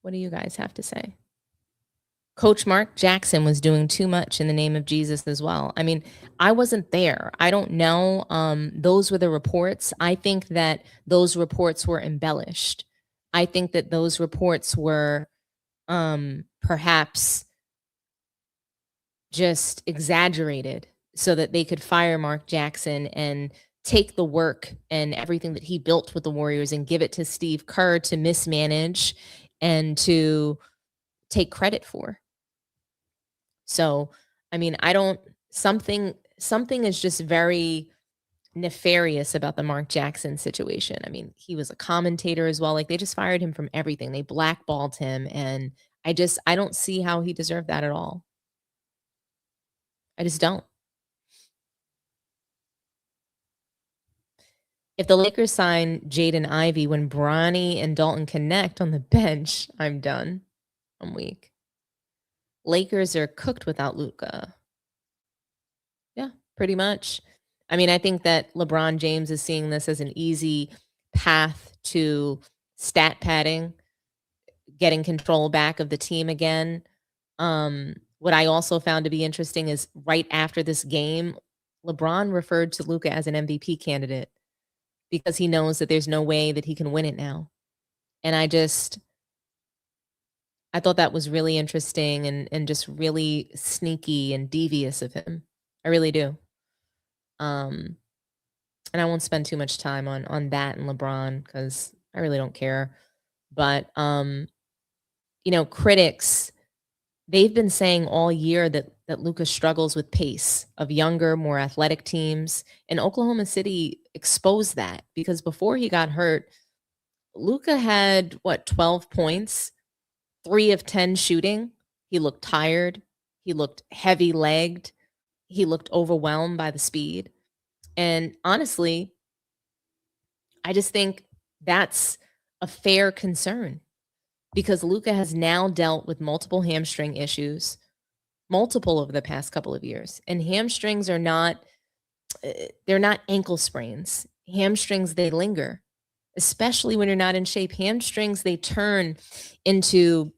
What do you guys have to say? Coach Mark Jackson was doing too much in the name of Jesus as well. I mean, I wasn't there. I don't know. Those were the reports. I think that those reports were embellished. I think that those reports were perhaps just exaggerated so that they could fire Mark Jackson and take the work and everything that he built with the Warriors and give it to Steve Kerr to mismanage and to take credit for. So, I mean, something is just very nefarious about the Mark Jackson situation. I mean, he was a commentator as well. Like, they just fired him from everything. They blackballed him, and I don't see how he deserved that at all. I just don't. If the Lakers sign Jaden Ivey when Bronny and Dalton connect on the bench, I'm done. I'm weak. Lakers are cooked without Luka. Yeah, pretty much. I mean, I think that LeBron James is seeing this as an easy path to stat padding, getting control back of the team again. What I also found to be interesting is right after this game, LeBron referred to Luka as an MVP candidate because he knows that there's no way that he can win it now. And I thought that was really interesting and just really sneaky and devious of him. I really do. And I won't spend too much time on that and LeBron because I really don't care. But critics, they've been saying all year that Luka struggles with pace of younger, more athletic teams. And Oklahoma City exposed that because before he got hurt, Luka had 12 points, 3 of 10 shooting. He looked tired. He looked heavy-legged. He looked overwhelmed by the speed. And honestly, I just think that's a fair concern because Luka has now dealt with multiple hamstring issues, multiple over the past couple of years. And hamstrings are they're not ankle sprains. Hamstrings, they linger, especially when you're not in shape. Hamstrings, they turn into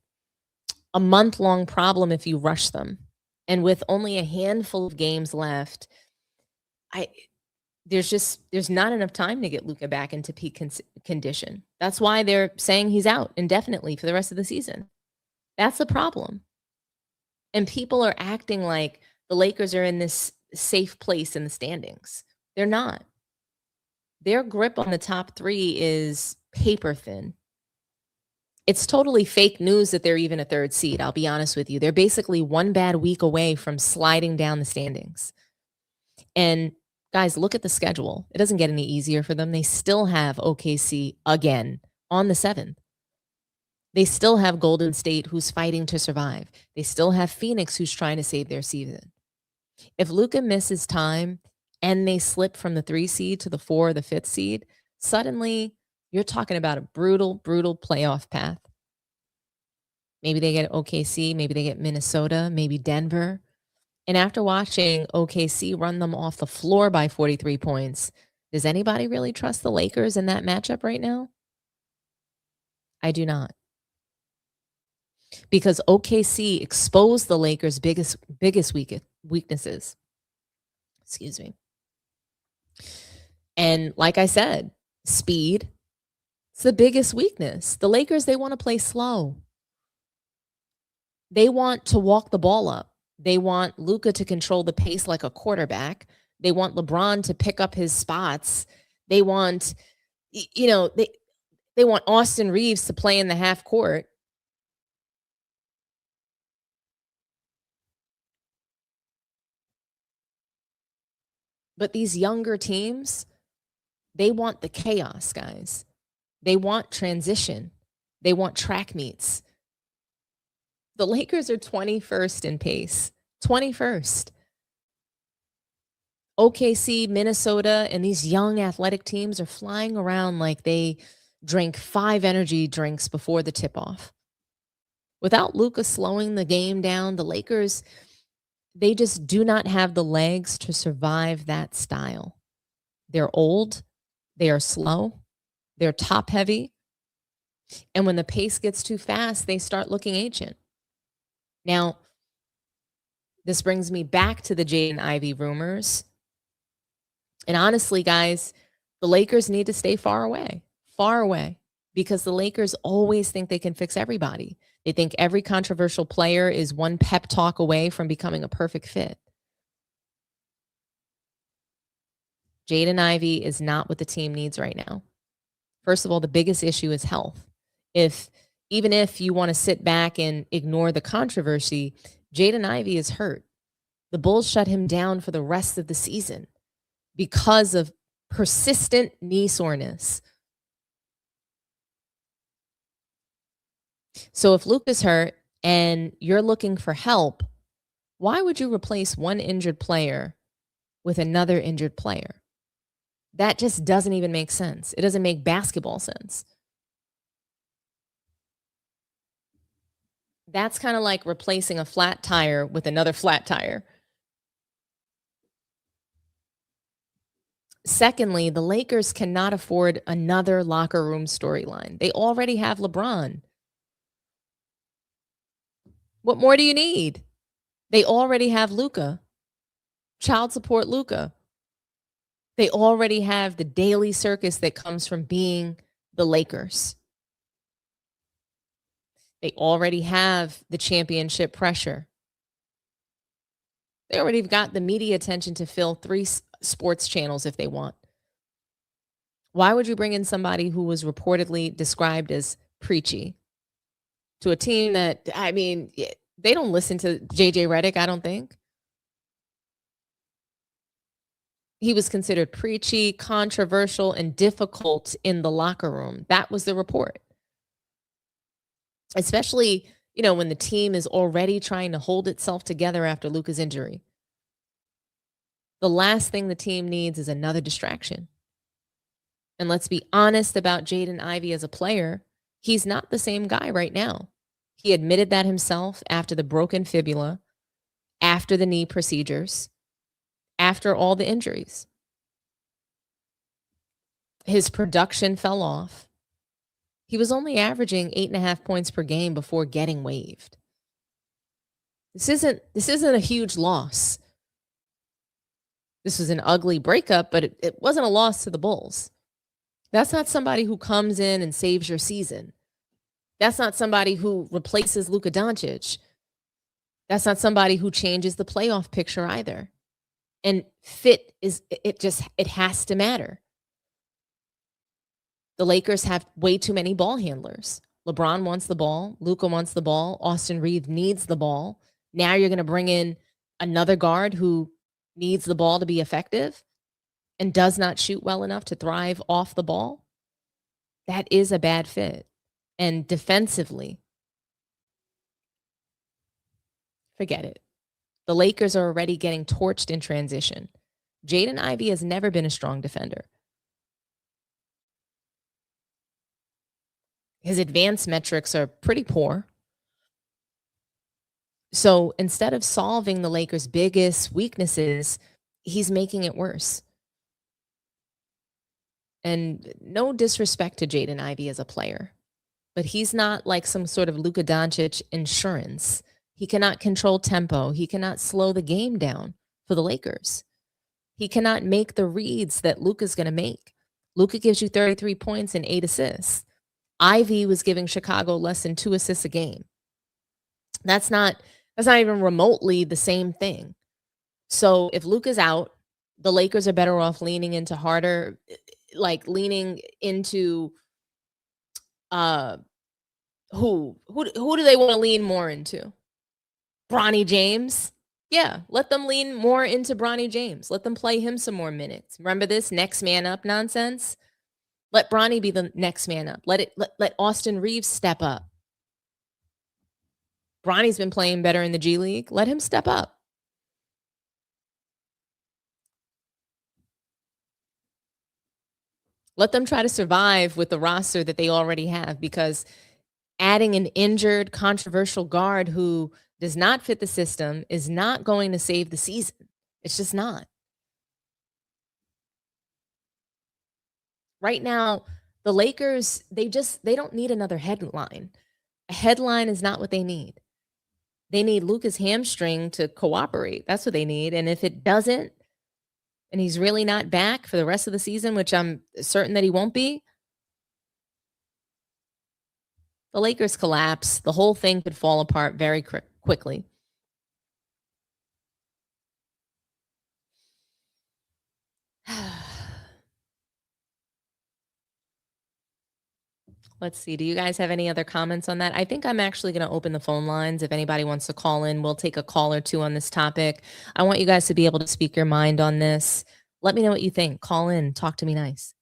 a month-long problem if you rush them. And with only a handful of games left, there's not enough time to get Luka back into peak condition. That's why they're saying he's out indefinitely for the rest of the season. That's the problem. And people are acting like the Lakers are in this safe place in the standings. They're not. Their grip on the top three is paper thin. It's totally fake news that they're even a third seed. I'll be honest with you. They're basically one bad week away from sliding down the standings. And guys, look at the schedule. It doesn't get any easier for them. They still have OKC again on the 7th. They still have Golden State, who's fighting to survive. They still have Phoenix, who's trying to save their season. If Luka misses time and they slip from the 3 seed to the 4 or the 5th seed, suddenly you're talking about a brutal, brutal playoff path. Maybe they get OKC, maybe they get Minnesota, maybe Denver. And after watching OKC run them off the floor by 43 points, does anybody really trust the Lakers in that matchup right now? I do not. Because OKC exposed the Lakers' biggest weaknesses. Excuse me. And like I said, speed. It's the biggest weakness. The Lakers, they want to play slow. They want to walk the ball up. They want Luka to control the pace like a quarterback. They want LeBron to pick up his spots. They want, they want Austin Reeves to play in the half court. But these younger teams, they want the chaos, guys. They want transition. They want track meets. The Lakers are 21st in pace. 21st. OKC, Minnesota, and these young athletic teams are flying around like they drank 5 energy drinks before the tip-off. Without Luka slowing the game down, the Lakers, they just do not have the legs to survive that style. They're old. They are slow. They're top-heavy. And when the pace gets too fast, they start looking ancient. Now, this brings me back to the Jaden Ivey rumors. And honestly, guys, the Lakers need to stay far away, because the Lakers always think they can fix everybody. They think every controversial player is one pep talk away from becoming a perfect fit. Jaden Ivey is not what the team needs right now. First of all, the biggest issue is health. Even if you want to sit back and ignore the controversy, Jaden Ivey is hurt. The Bulls shut him down for the rest of the season because of persistent knee soreness. So if Luke is hurt and you're looking for help, why would you replace one injured player with another injured player? That just doesn't even make sense. It doesn't make basketball sense. That's kind of like replacing a flat tire with another flat tire. Secondly, the Lakers cannot afford another locker room storyline. They already have LeBron. What more do you need? They already have Luka. Child support Luka. They already have the daily circus that comes from being the Lakers. They already have the championship pressure. They already got the media attention to fill 3 sports channels if they want. Why would you bring in somebody who was reportedly described as preachy to a team that, they don't listen to JJ Redick, I don't think. He was considered preachy, controversial, and difficult in the locker room. That was the report. Especially, when the team is already trying to hold itself together after Luka's injury. The last thing the team needs is another distraction. And let's be honest about Jaden Ivey as a player. He's not the same guy right now. He admitted that himself after the broken fibula, after the knee procedures, after all the injuries. His production fell off. He was only averaging 8.5 points per game before getting waived. This isn't a huge loss. This was an ugly breakup, but it wasn't a loss to the Bulls. That's not somebody who comes in and saves your season. That's not somebody who replaces Luka Doncic. That's not somebody who changes the playoff picture either. And fit it has to matter. The Lakers have way too many ball handlers. LeBron wants the ball. Luka wants the ball. Austin Reeves needs the ball. Now you're going to bring in another guard who needs the ball to be effective and does not shoot well enough to thrive off the ball. That is a bad fit. And defensively, forget it. The Lakers are already getting torched in transition. Jaden Ivey has never been a strong defender. His advanced metrics are pretty poor. So instead of solving the Lakers' biggest weaknesses, he's making it worse. And no disrespect to Jaden Ivey as a player, but he's not like some sort of Luka Doncic insurance. He cannot control tempo. He cannot slow the game down for the Lakers. He cannot make the reads that Luka's going to make. Luka gives you 33 points and 8 assists. Ivy was giving Chicago less than 2 assists a game. That's not even remotely the same thing. So if Luka's out, the Lakers are better off leaning into harder, like leaning into who do they want to lean more into? Bronny James. Yeah, let them lean more into Bronny James. Let them play him some more minutes. Remember this next man up nonsense? Let Bronny be the next man up. Let Austin Reeves step up. Bronny's been playing better in the G League. Let him step up. Let them try to survive with the roster that they already have, because adding an injured, controversial guard who does not fit the system is not going to save the season. It's just not. Right now, the Lakers, they don't need another headline. A headline is not what they need. They need Luka's hamstring to cooperate. That's what they need. And if it doesn't, and he's really not back for the rest of the season, which I'm certain that he won't be, the Lakers collapse. The whole thing could fall apart very quickly. Let's see. Do you guys have any other comments on that? I think I'm actually going to open the phone lines. If anybody wants to call in, we'll take a call or two on this topic. I want you guys to be able to speak your mind on this. Let me know what you think. Call in. Talk to me nice.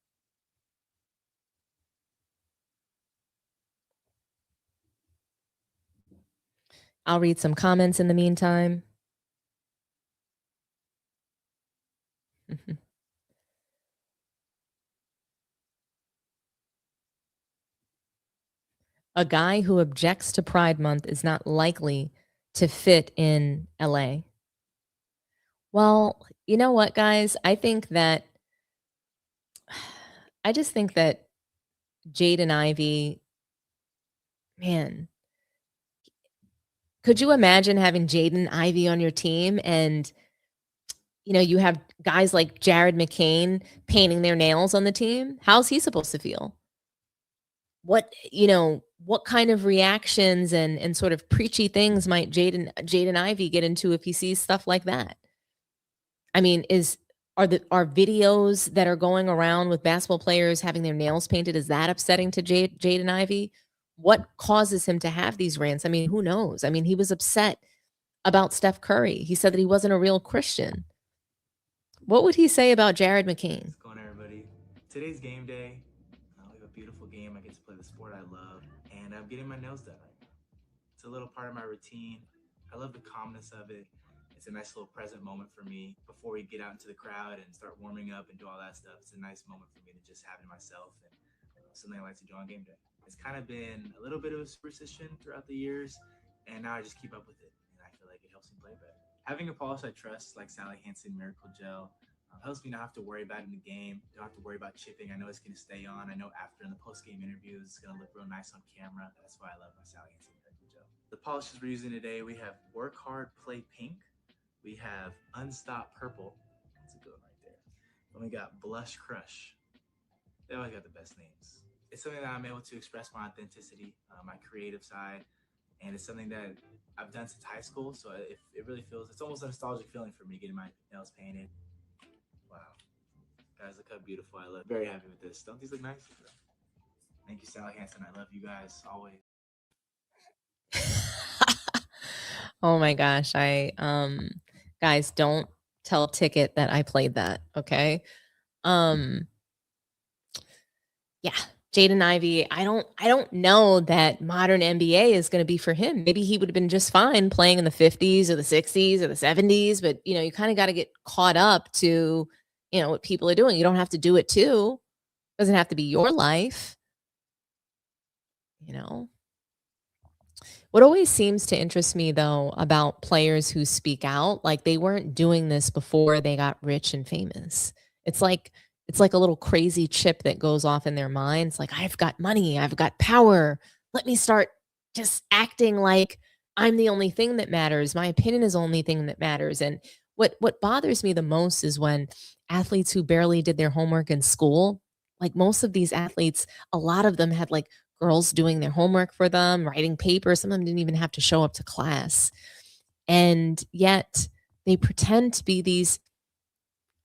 I'll read some comments in the meantime. A guy who objects to Pride Month is not likely to fit in LA. Well, you know what, guys? I just think that Jaden Ivey, man, could you imagine having Jaden Ivey on your team and you have guys like Jared McCain painting their nails on the team? How's he supposed to feel? What kind of reactions and sort of preachy things might Jaden Ivey get into if he sees stuff like that? I mean, are videos that are going around with basketball players having their nails painted, is that upsetting to Jaden Ivey? What causes him to have these rants? I mean, who knows? I mean, he was upset about Steph Curry. He said that he wasn't a real Christian. What would he say about Jared McCain? What's going on, everybody? Today's game day. We have a beautiful game. I get to play the sport I love, and I'm getting my nails done right now. It's a little part of my routine. I love the calmness of it. It's a nice little present moment for me before we get out into the crowd and start warming up and do all that stuff. It's a nice moment for me to just have to myself, and something I like to do on game day. It's kind of been a little bit of a superstition throughout the years, and now I just keep up with it, and I feel like it helps me play better. Having a polish I trust, like Sally Hansen Miracle Gel, helps me not have to worry about it in the game. Don't have to worry about chipping. I know it's going to stay on. I know after in the post-game interviews, it's going to look real nice on camera. That's why I love my Sally Hansen Miracle Gel. The polishes we're using today, we have Work Hard, Play Pink. We have Unstop Purple. That's a good one right there. Then we got Blush Crush. They always got the best names. It's something that I'm able to express my authenticity, my creative side, and it's something that I've done since high school. So it really feels, it's almost a nostalgic feeling for me getting my nails painted. Wow. Guys, look how beautiful I look. Very happy with this. Don't these look nice? Thank you, Sally Hansen. I love you guys always. Oh my gosh. Guys, don't tell Ticket that I played that, okay? Yeah. Jaden Ivey, I don't know that modern NBA is going to be for him. Maybe he would have been just fine playing in the 50s or the 60s or the 70s, but you kind of got to get caught up to, what people are doing. You don't have to do it too. It doesn't have to be your life, you know. What always seems to interest me though about players who speak out, like they weren't doing this before they got rich and famous. It's like it's like a little crazy chip that goes off in their minds like I've got money, I've got power. Let me start just acting like I'm the only thing that matters. My opinion is the only thing that matters. And what bothers me the most is when athletes who barely did their homework in school, like most of these athletes, a lot of them had like girls doing their homework for them, writing papers. Some of them didn't even have to show up to class. And yet they pretend to be these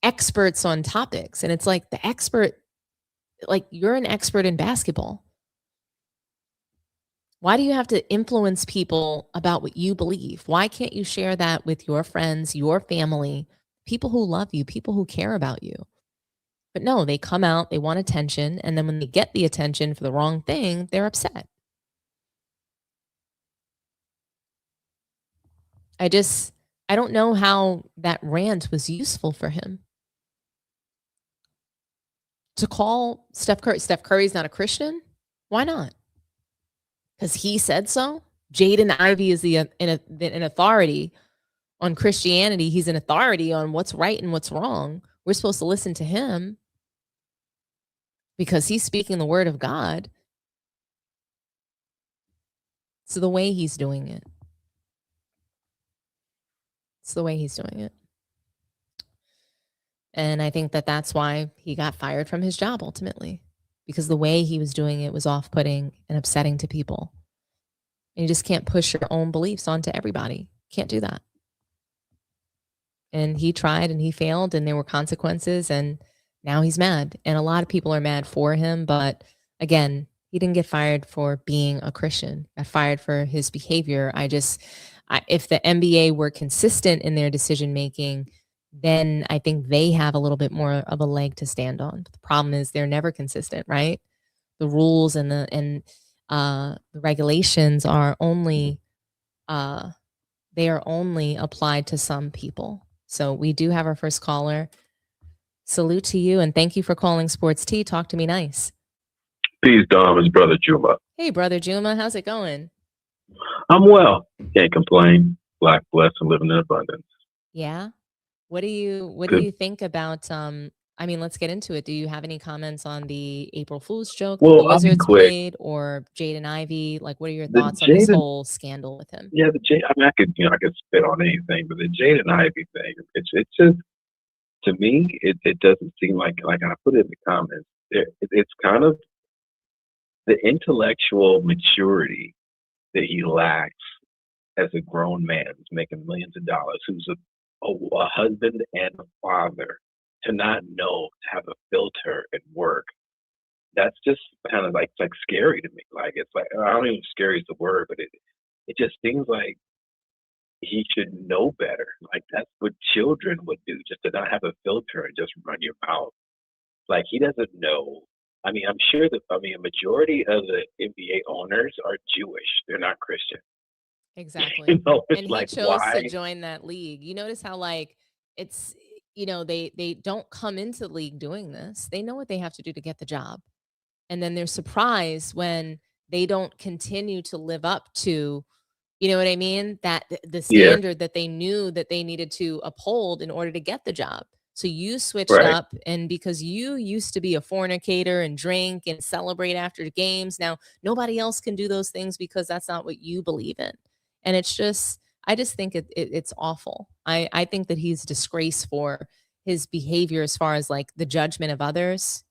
experts on topics. And it's like the expert, like you're an expert in basketball. Why do you have to influence people about what you believe? Why can't you share that with your friends, your family, people who love you, people who care about you? But no, they come out, they want attention. And then when they get the attention for the wrong thing, they're upset. I don't know how that rant was useful for him. To call Steph Curry's not a Christian? Why not? Because he said so? Jaden Ivey is an authority on Christianity. He's an authority on what's right and what's wrong. We're supposed to listen to him because he's speaking the word of God. So the way he's doing it. It's the way he's doing it. And I think that that's why he got fired from his job ultimately, because the way he was doing it was off-putting and upsetting to people. And you just can't push your own beliefs onto everybody. Can't do that. And he tried and he failed and there were consequences and now he's mad. And a lot of people are mad for him. But again, he didn't get fired for being a Christian. Got fired for his behavior. If the NBA were consistent in their decision making, then I think they have a little bit more of a leg to stand on. But the problem is they're never consistent, right? The rules and the regulations are only they are only applied to some people. So we do have our first caller. Salute to you and thank you for calling Sports Tea. Talk to me nice. Peace, Dom. It's Brother Juma. Hey, Brother Juma. How's it going? I'm well. Can't complain. Black, blessed, and living in abundance. Yeah. What do you think about let's get into it. Do you have any comments on the April Fool's joke that the Wizards played or Jaden Ivey? Like, what are your thoughts on this whole scandal with him? Yeah, I could spit on anything, but the Jaden Ivey thing, it's just, to me, it doesn't seem like I put it in the comments. It's kind of the intellectual maturity that he lacks as a grown man who's making millions of dollars, who's a husband and a father, to not know to have a filter at work. That's just kind of like scary to me. Like, it's like, I don't even scary is the word, but it just seems like he should know better. Like, that's what children would do, just to not have a filter and just run your mouth. Like, he doesn't know. I mean, I'm sure a majority of the NBA owners are Jewish. They're not Christian. Exactly. It's And like, he chose why? to join that league. You notice how it's they don't come into the league doing this. They know what they have to do to get the job. And then they're surprised when they don't continue to live up to, you know what I mean? That the standard that they knew that they needed to uphold in order to get the job. So you switched up, and because you used to be a fornicator and drink and celebrate after the games, now nobody else can do those things because that's not what you believe in. And I just think it's awful. I think that he's disgraced for his behavior as far as like the judgment of others,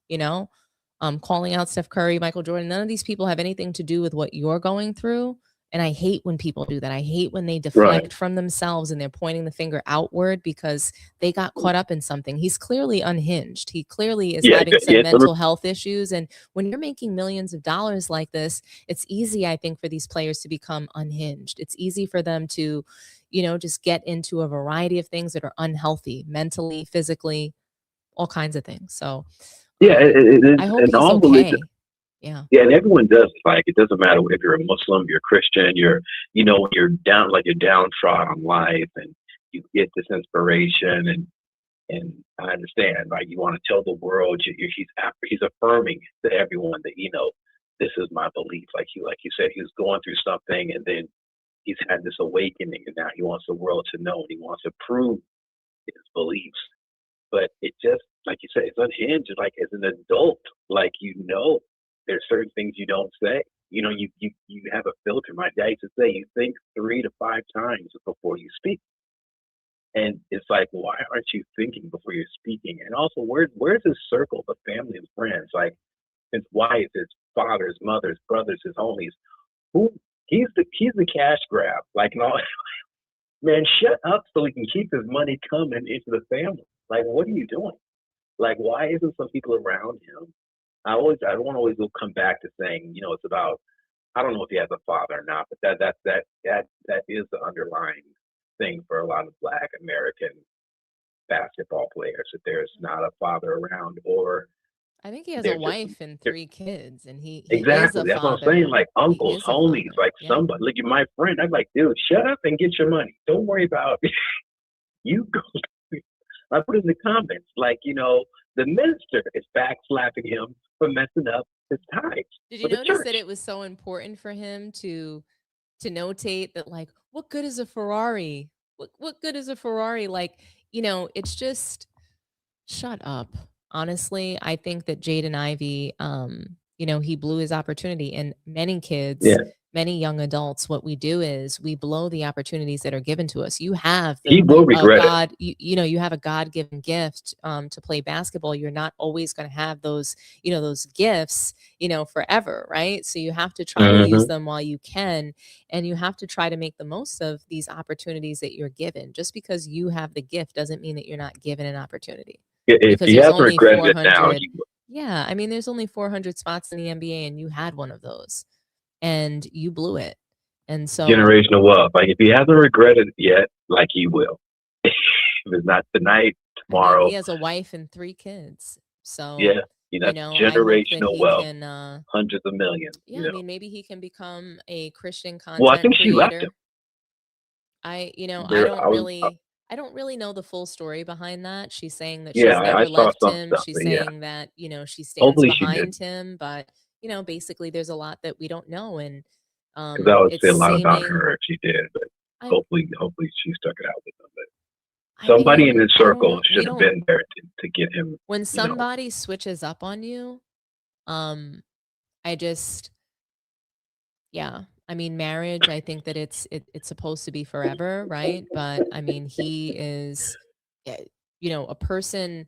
calling out Steph Curry, Michael Jordan. None of these people have anything to do with what you're going through. And I hate when people do that. I hate when they Right. deflect from themselves and they're pointing the finger outward because they got caught up in something. He's clearly unhinged. He clearly is Yeah, having some yeah, mental health issues. And when you're making millions of dollars like this, it's easy, I think, for these players to become unhinged. It's easy for them to, just get into a variety of things that are unhealthy, mentally, physically, all kinds of things. So yeah, I hope and he's all belief. okay. Yeah. Yeah, and everyone does. Like, it doesn't matter if you're a Muslim, you're a Christian, when you're down, like you're downtrodden on life, and you get this inspiration, and I understand, like you want to tell the world, he's affirming to everyone that this is my belief. Like you said, he was going through something, and then he's had this awakening, and now he wants the world to know, and he wants to prove his beliefs. But it just, like you said, it's unhinged. Like as an adult, like there's certain things you don't say. You have a filter. My dad used to say, you think 3 to 5 times before you speak. And it's like, why aren't you thinking before you're speaking? And also, where's his circle of family and friends? Like his wife, his father, his mother, his brothers, his homies. Who he's the cash grab. Like, no, man, shut up so he can keep his money coming into the family. Like, what are you doing? Like, why isn't some people around him? I don't want to always come back to saying, it's about. I don't know if he has a father or not, but that is the underlying thing for a lot of Black American basketball players, that there's not a father around, or I think he has a they're just wife and 3 kids, and he is exactly. a That's what I'm father. saying. Like He uncles, is a homies, father. like Yeah. somebody. Like my friend, I'm like, dude, shut up and get your money. Don't worry about you go. I put in the comments, like, the minister is backslapping him for messing up his tithes Did for you the notice church. that it was so important for him to notate that, like, what good is a Ferrari? What good is a Ferrari? Like, it's just shut up. Honestly, I think that Jaden Ivey, he blew his opportunity. And many kids, Yeah, many young adults, what we do is we blow the opportunities that are given to us. You have he will regret it. God, you have a God-given gift to play basketball. You're not always going to have those, those gifts, forever, right? So you have to try to use them while you can, and you have to try to make the most of these opportunities that you're given. Just because you have the gift doesn't mean that you're not given an opportunity. If Because he there's hasn't only regretted it now, 400. he will. Yeah, I mean, there's only 400 spots in the NBA, and you had one of those, and you blew it. And so, Generational wealth. Like if he hasn't regretted it yet, like he will. If it's not tonight, I mean, tomorrow. he has a wife and 3 kids. So, Yeah, I hope that generational he wealth, can, hundreds of millions. yeah, I mean, maybe he can become a Christian Well, I content think she left him. creator. I, There, I was. I don't really know the full story behind that. She's saying that Yeah, she's I never saw left some him. stuff. She's But yeah, saying that, she stands hopefully she did, behind him, but basically there's a lot that we don't know. And because that would it's say a lot about seeming, her if she did. But I hopefully she stuck it out with him. But I somebody in mean, his I don't circle know. We should have don't been there to get him. When somebody switches up on you, um I just yeah. I mean, marriage, I think that it's supposed to be forever, right? But I mean, he is eh, a person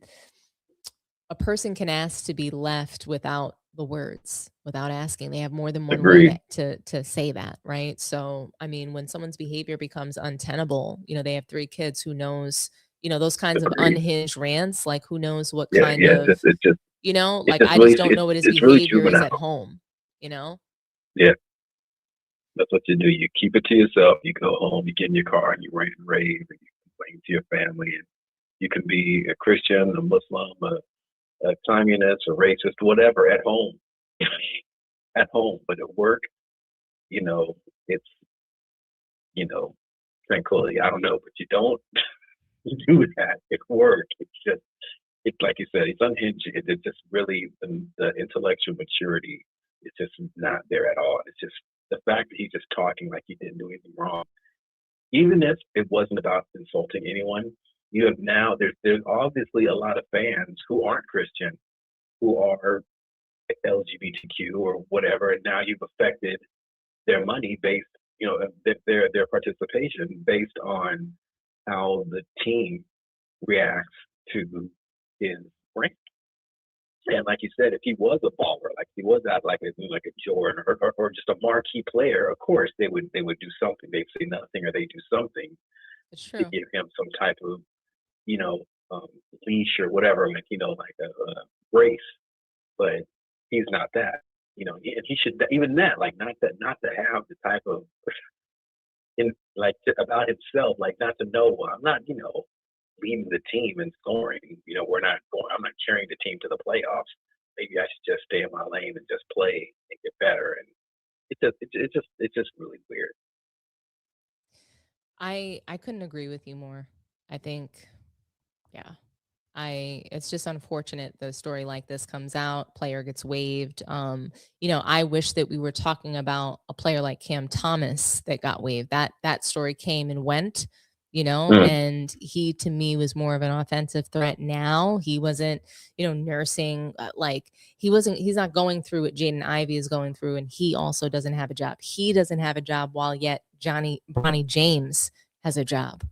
can ask to be left without the words, without asking. They have more than one way Agreed. to say that, right? So, I mean, when someone's behavior becomes untenable, they have 3 kids, who knows, those kinds of Agreed. unhinged rants, like who knows what Yeah, kind yeah. of, It's like just I just really, don't know what his it's really behavior is at juvenile. home, you know? Yeah, that's what you do. You keep it to yourself. You go home. You get in your car and you rant and rave, and you complain to your family. And you can be a Christian, a Muslim, a communist, a racist, whatever, at home. At home, but at work, it's you know tranquility. I don't know, but you don't do that at work. It's like you said, it's unhinged. It's just really the intellectual maturity is just not there at all. It's just the fact that he's just talking like he didn't do anything wrong, even if it wasn't about insulting anyone. You have now there's obviously a lot of fans who aren't Christian, who are LGBTQ or whatever, and now you've affected their money based, their participation based on how the team reacts to his brand. And like you said, if he was a baller, like he was out like a Jordan or just a marquee player, of course they would do something. They'd say nothing or they do something It's to true. give him some type of you know leash or whatever, like like a brace. But he's not that. And he should even that like not to have the type of about himself, like not to know well, I'm not leading the team and scoring. We're not going. I'm not carrying the team to the playoffs. Maybe I should just stay in my lane and just play and get better. And it's just really weird. I couldn't agree with you more. I think, yeah. It's just unfortunate the story like this comes out, player gets waived. I wish that we were talking about a player like Cam Thomas that got waived. That story came and went, Mm, and he to me was more of an offensive threat. Now he wasn't, nursing like he's not going through what Jaden Ivey is going through, and he also doesn't have a job. He doesn't have a job while yet Bronny James has a job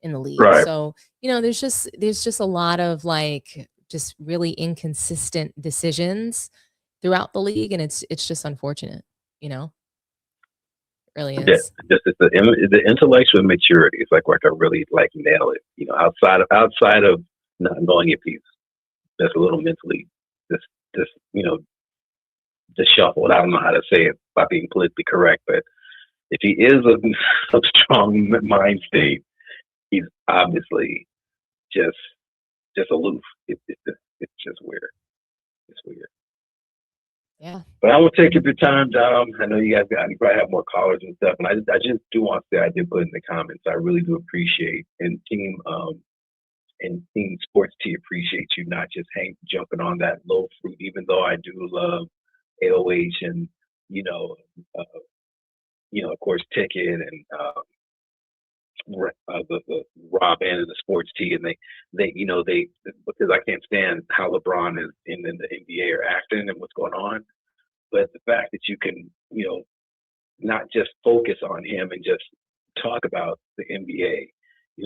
in the league. right. So, there's just a lot of like just really inconsistent decisions throughout the league, and it's just unfortunate, it really Yeah. is. Just the intellectual maturity is like I really like nail it. Outside of not knowing if he's just a little mentally just disheveled. I don't know how to say it by being politically correct, but if he is a strong mind state, he's obviously just aloof. It's just weird. It's weird. Yeah. But I will take up your time, Dom. I know you probably have more callers and stuff, and I just do want to say I did put in the comments. I really do appreciate and team sports T appreciate you not just jumping on that low fruit, even though I do love AOH and you know uh, of course Ticket and the Rob and the sports T, and they because I can't stand how LeBron is in the NBA or acting and what's going on, but the fact that you can not just focus on him and just talk about the NBA,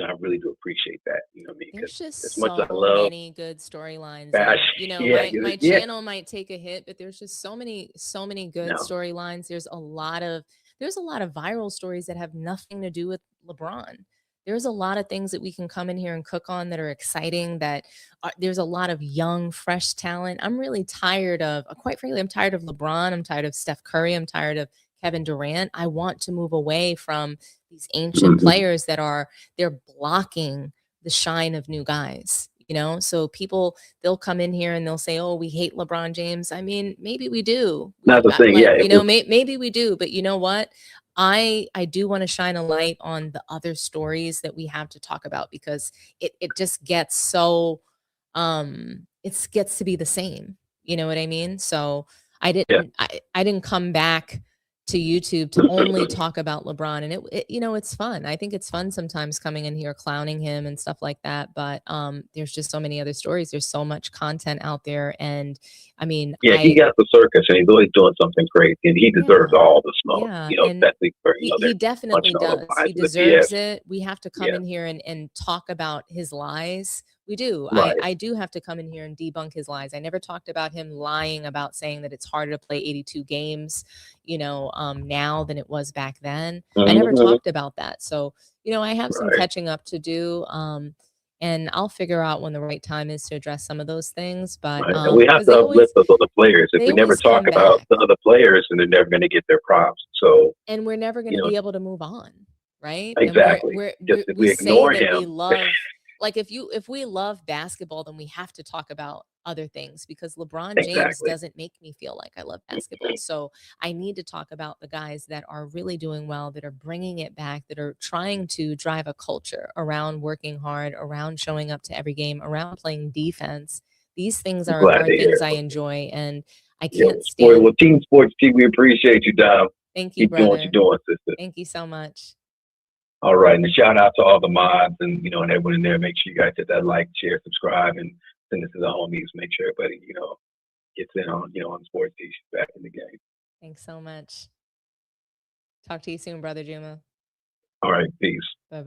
I really do appreciate that. You know what I mean? Because There's as just much as I so love many good storylines, Bash, and yeah, my yeah, channel might take a hit, but there's just so many good no, storylines. There's a lot of viral stories that have nothing to do with LeBron. There's a lot of things that we can come in here and cook on that are exciting. There's a lot of young, fresh talent. I'm really tired of, quite frankly, I'm tired of LeBron. I'm tired of Steph Curry. I'm tired of Kevin Durant. I want to move away from these ancient hmm players they're blocking the shine of new guys. So people, they'll come in here and they'll say, oh, we hate LeBron James. I mean, maybe we do. not the thing. Yeah, it was Maybe we do, but you know what? I do want to shine a light on the other stories that we have to talk about, because it just gets so it gets to be the same. You know what I mean? So yeah. I didn't come back to YouTube to only talk about LeBron, and it's fun. I think it's fun sometimes coming in here clowning him and stuff like that, but there's just so many other stories. There's so much content out there, and I mean, Yeah, he got the circus, and he's always doing something crazy, and he deserves yeah. all the smoke. Yeah, and Especially for he they're definitely punching all the does. lies He and the BS. deserves it. We have to come Yeah, in here and talk about his lies. We do. I right. I do have to come in here and debunk his lies. I never talked about him lying about saying that it's harder to play 82 games, now than it was back then. I never hmm talked about that. So, I have some Right, catching up to do. And I'll figure out when the right time is to address some of those things. But right. And we have because to uplift those other players. If they we never always talk come about back. the other players, then they're never going to get their props. So, And we're never going you to know, be able to move on, right? And we're exactly. we're Just we if we we say ignore that we him, love, like, if we love basketball, then we have to talk about other things, because LeBron James exactly. doesn't make me feel like I love basketball. So I need to talk about the guys that are really doing well, that are bringing it back, that are trying to drive a culture around working hard, around showing up to every game, around playing defense. These things I'm are glad are to hear things it. I enjoy, and I Yeah, can't stand. Team Sports Team, we appreciate you, Dom. Thank you, Keep doing what you're brother. doing, sister. Thank you so much. All right, and a shout out to all the mods and and everyone in there. Make sure you guys hit that like, share, subscribe, and send it to the homies. Make sure everybody gets in on on sports issues back in the game. Thanks so much. Talk to you soon, brother Juma. All right, peace. Bye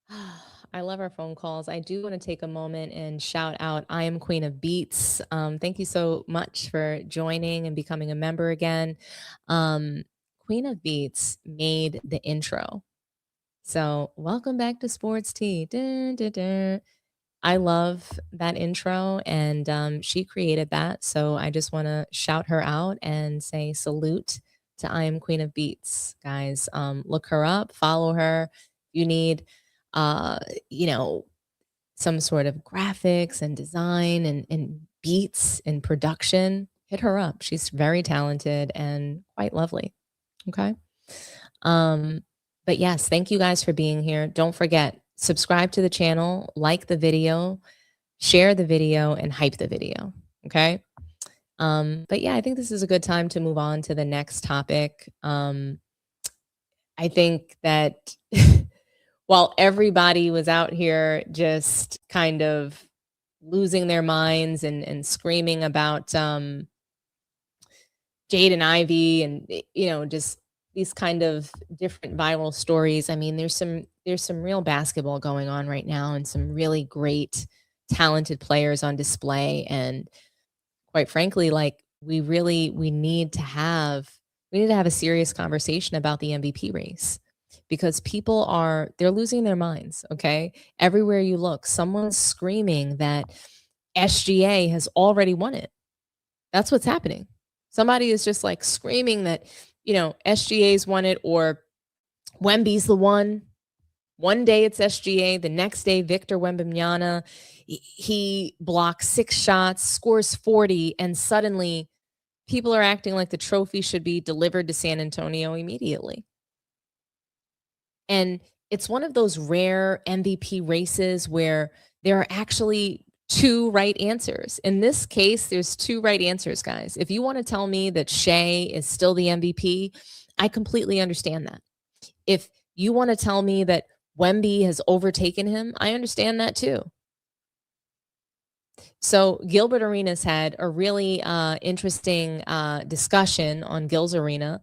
bye. I love our phone calls. I do want to take a moment and shout out I Am Queen of Beats. Thank you so much for joining and becoming a member again. Queen of Beats made the intro. So welcome back to Sports Tea. Dun, dun, dun. I love that intro, and she created that. So I just want to shout her out and say salute to I Am Queen of Beats, guys. Look her up, follow her. You need, uh, you know, some sort of graphics and design and beats and production. Hit her up. She's very talented and quite lovely. Okay. But yes, thank you guys for being here. Don't forget, subscribe to the channel, like the video, share the video, and hype the video. Okay. But yeah, I think this is a good time to move on to the next topic. I think that while everybody was out here just kind of losing their minds and screaming about Jade and Ivy and just these kind of different viral stories. I mean, there's some real basketball going on right now and some really great talented players on display, and quite frankly, like we need to have a serious conversation about the MVP race, because they're losing their minds. Okay, everywhere you look, someone's screaming that SGA has already won it. That's what's happening. Somebody is just like screaming that SGA's won it, or Wemby's the one. One day it's SGA, the next day Victor Wembanyama, he blocks 6 shots, scores 40, and suddenly people are acting like the trophy should be delivered to San Antonio immediately. And it's one of those rare MVP races where there are actually 2 right answers. In this case, there's 2 right answers, guys. If you want to tell me that Shea is still the MVP, I completely understand that. If you want to tell me that Wemby has overtaken him, I understand that too. So Gilbert Arenas had a really interesting discussion on Gil's Arena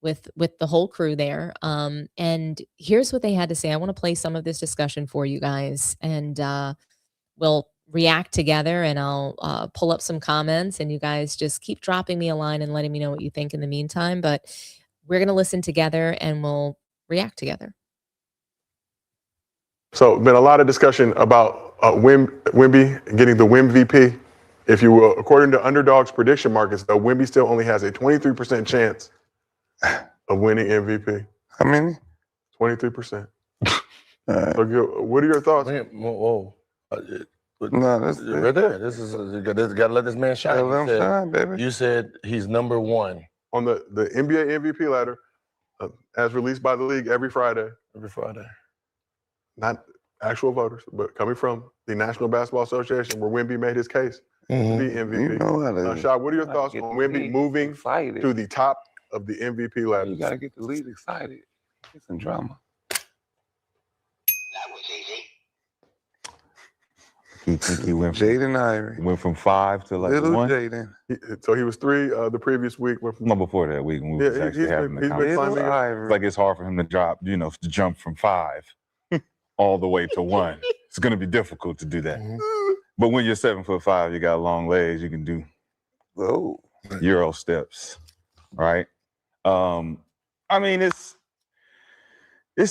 with the whole crew there. And here's what they had to say. I want to play some of this discussion for you guys, and we'll react together, and I'll pull up some comments, and you guys just keep dropping me a line and letting me know what you think in the meantime. But we're going to listen together and we'll react together. So, been a lot of discussion about Wemby getting the Wim VP, if you will. According to Underdog's prediction markets, though, Wemby still only has a 23% chance of winning MVP. How many? 23%. So, Gil, what are your thoughts? Whoa. No, that's Right there. This is you got to let this man shine. let him shine, baby. You said he's number 1 On the NBA MVP ladder, as released by the league every Friday. every Friday. Not actual voters, but coming from the National Basketball Association, where Wemby made his case to Mhm. be MVP. You know how to Shai, what are your thoughts on Wemby moving excited. to the top of the MVP ladder? You gotta get the league excited. Get some drama. He went Jaden Ivory. went from 5 to like Little 1. Jaden. So he was 3 the previous week. Went from, No, before that week when we Yeah, was he- actually he's having been- the he's been conversation. Little climbing. Ivory. Like it's hard for him to drop, to jump from 5 all the way to 1. It's going to be difficult to do that. Mhm. But when you're 7'5", you got long legs. You can do Whoa. Euro steps, right? I mean, it's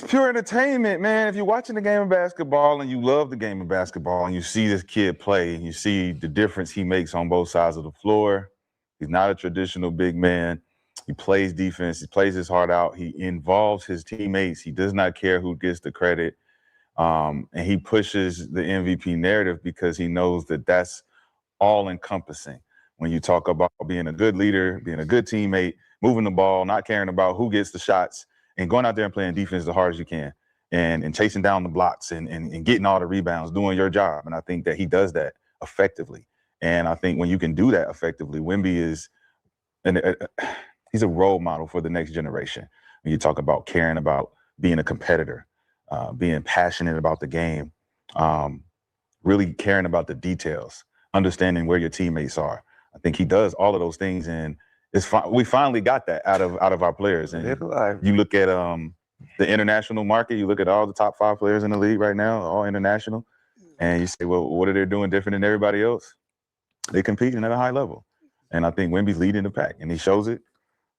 pure entertainment, man. If you're watching the game of basketball and you love the game of basketball and you see this kid play, and you see the difference he makes on both sides of the floor. He's not a traditional big man. He plays defense. He plays his heart out. He involves his teammates. He does not care who gets the credit. And he pushes the MVP narrative because he knows that that's all encompassing. When you talk about being a good leader, being a good teammate, moving the ball, not caring about who gets the shots, and going out there and playing defense as hard as you can, and chasing down the blocks and getting all the rebounds, doing your job. And I think that he does that effectively. And I think when you can do that effectively, Wemby is, he's a role model for the next generation. When you talk about caring about being a competitor, being passionate about the game, really caring about the details, understanding where your teammates are. I think he does all of those things, and we finally got that out of our players. And Little Ivory. you look at the international market. You look at all the top 5 players in the league right now, all international, and you say, well, what are they doing different than everybody else? They competing at a high level. And I think Wemby's leading the pack, and he shows it.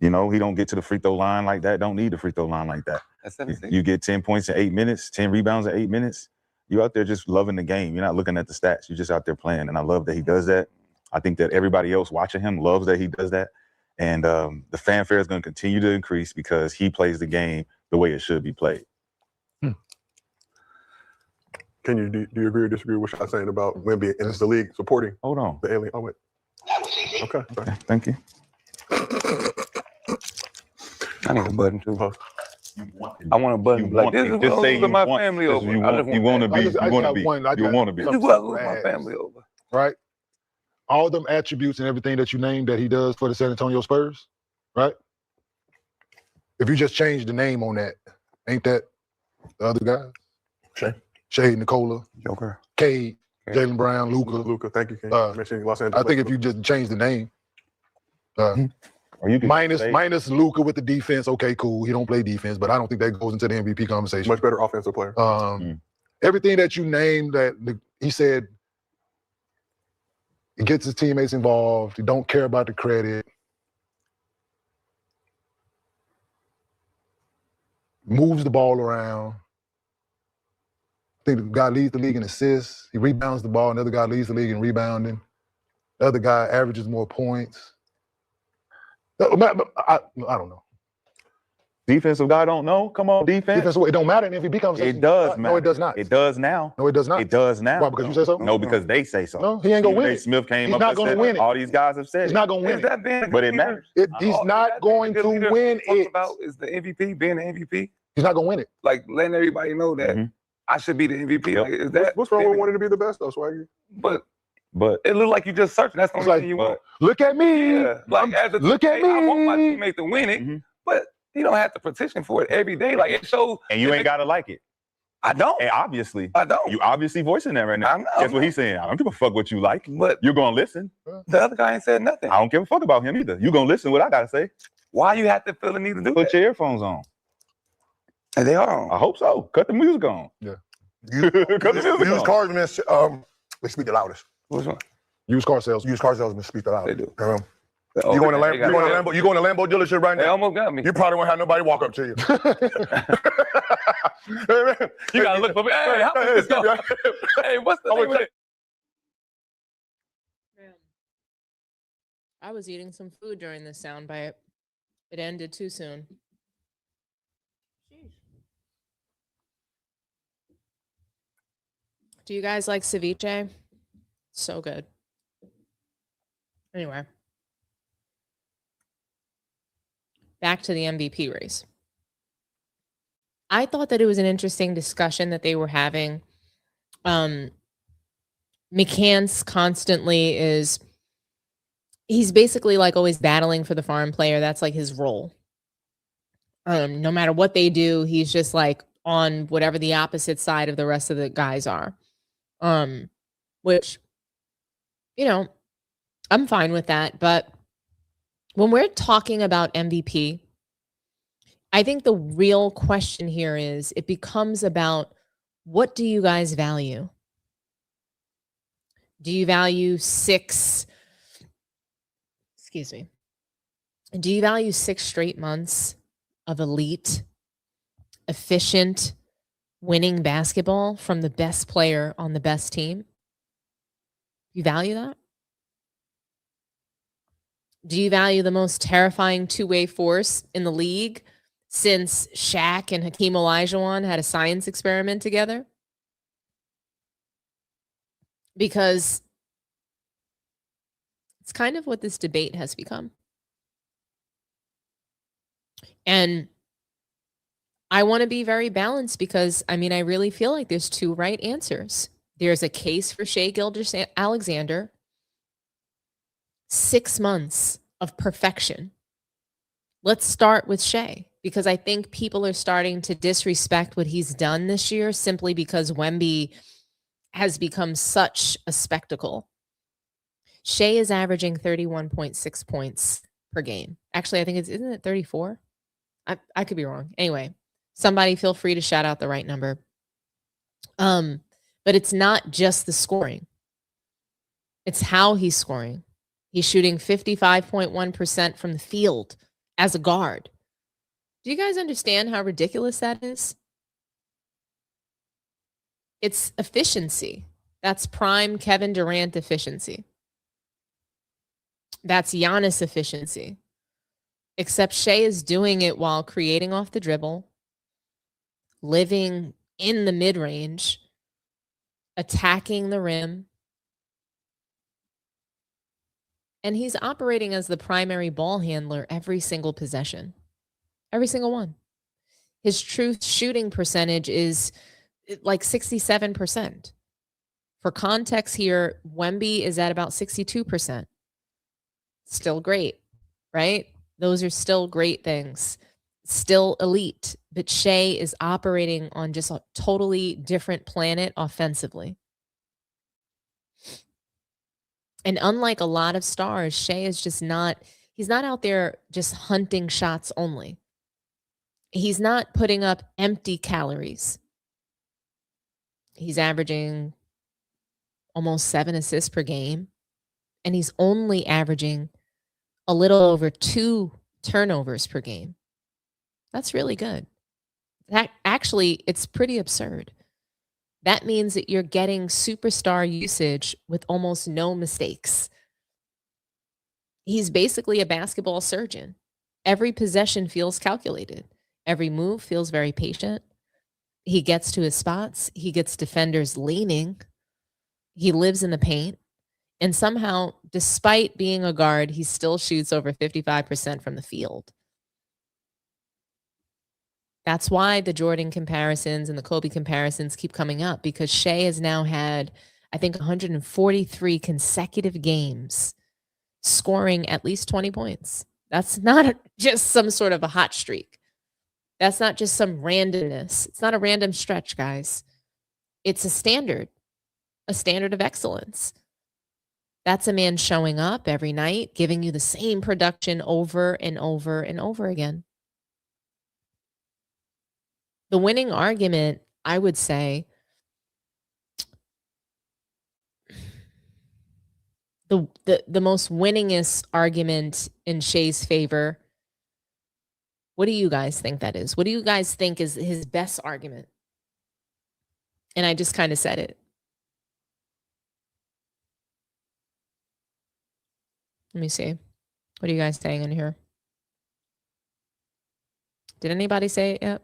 You know, he don't get to the free throw line like that. Don't need the free throw line like that. That's 17. You get 10 points in 8 minutes, 10 rebounds in 8 minutes. You out there just loving the game. You're not looking at the stats. You're just out there playing. And I love that he does that. I think that everybody else watching him loves that he does that. And the fanfare is going to continue to increase because he plays the game the way it should be played. Do you agree or disagree with what I'm saying about Wemby and the league supporting Hold on. the alien? Oh, wait. Okay. Sorry. Thank you. I need a button too. I want a button like this. Is Just say you my want, family over. you want to be. I just You want to have be. one. I You got want to be. some- This is what I lose my family over. Right? All them attributes and everything that you named that he does for the San Antonio Spurs, right? If you just change the name on that, ain't that the other guys? Shea, Nicola, Joker. Cade, Jaylen Brown, Luka. Thank you, King. Mentioning Los I Angeles. think if you just change the name, Or you can say- minus Luka with the defense, okay, cool. He don't play defense, but I don't think that goes into the MVP conversation. Much better offensive player. Everything that you named that he said, he gets his teammates involved. He don't care about the credit. Moves the ball around. I think the guy leads the league in assists. He rebounds the ball. Another guy leads the league in rebounding. The other guy averages more points. I don't know. Defensive guy don't know? Come on, defense. It don't matter in MVP conversation. It does matter. No, it does not. It does now. No, it does not. It does now. Why, because you say so? No, because they say so. No, he ain't gonna win Stephen A. it. Smith came He's up not and gonna said win it. all these guys have said He's it. not gonna win Is it. that being a But it good matters. leader? He's All not that going good to leader win talks it. about is the MVP, being the MVP. He's not gonna win it. Like letting everybody know that Mhm. I should be the MVP. Yep. Like, is that What's wrong with wanting to be the best though, Swaggy? But But it looked like you just searching. That's the It's only like, thing you want. Look at me. Yeah. Like as a Look at teammate, I want my me. teammate to win it, Mhm. but you don't have to petition for it every day. Like it shows. and you ain't gotta like it. I don't. And obviously, I don't. you obviously voicing that right now. I know. That's what he's saying. I don't give a fuck what you like. But You're gonna listen. the other guy ain't said nothing. I don't give a fuck about him either. You gonna listen what I gotta say. Why you have to feel the need to do Put that? your earphones on. And they are on. I hope so. Cut the music on. Yeah. Cut the music Used on. cars, man, they speak the loudest. Which one? Used car sales. Used car salesmen speak the They loudest. do. You going to Lambo? You going to Lambo dealership right They now? almost got me. You probably won't have nobody walk up to you. Hey, man. You gotta look for me. Hey, how much this go? Hey, what's the name of it? I was eating some food during this soundbite. It ended too soon. Do you guys like ceviche? So good. Anyway, back to the MVP race. I thought that it was an interesting discussion that they were having. McCants constantly he's basically like always battling for the farm player. That's like his role. No matter what they do, he's just like on whatever the opposite side of the rest of the guys are. Which, you know, I'm fine with that. But when we're talking about MVP, I think the real question here is it becomes about what do you guys value? Do you value do you value 6 straight months of elite, efficient, winning basketball from the best player on the best team? You value that? Do you value the most terrifying two-way force in the league since Shaq and Hakeem Olajuwon had a science experiment together? Because it's kind of what this debate has become. And I want to be very balanced because, I mean, I really feel like there's 2 right answers. There's a case for Shai Gilgeous-Alexander. 6 months of perfection. Let's start with Shai because I think people are starting to disrespect what he's done this year simply because Wemby has become such a spectacle. Shai is averaging 31.6 points per game. Actually, I think isn't it 34? I could be wrong. Anyway, Somebody feel free to shout out the right number. But it's not just the scoring. It's how he's scoring. He's shooting 55.1% from the field as a guard. Do you guys understand how ridiculous that is? It's efficiency. That's prime Kevin Durant efficiency. That's Giannis efficiency. Except Shea is doing it while creating off the dribble, living in the mid-range, attacking the rim. And he's operating as the primary ball handler every single possession. Every single one. His true shooting percentage is like 67%. For context here, Wemby is at about 62%. Still great, right? Those are still great things. Still elite. But Shea is operating on just a totally different planet offensively. And unlike a lot of stars, Shea is just not, he's not out there just hunting shots only. He's not putting up empty calories. He's averaging almost 7 assists per game. And he's only averaging a little over 2 turnovers per game. That's really good. That actually, it's pretty absurd. That means that you're getting superstar usage with almost no mistakes. He's basically a basketball surgeon. Every possession feels calculated. Every move feels very patient. He gets to his spots. He gets defenders leaning. He lives in the paint. And somehow, despite being a guard, he still shoots over 55% from the field. That's why the Jordan comparisons and the Kobe comparisons keep coming up, because Shea has now had, I think, 143 consecutive games scoring at least 20 points. That's not just some sort of a hot streak. That's not just some randomness. It's not a random stretch, guys. It's a standard of excellence. That's a man showing up every night, giving you the same production over and over and over again. The winning argument, I would say, the most winningest argument in Shea's favor, what do you guys think that is? What do you guys think is his best argument? And I just kind of said it. Let me see. What are you guys saying in here? Did anybody say it yet?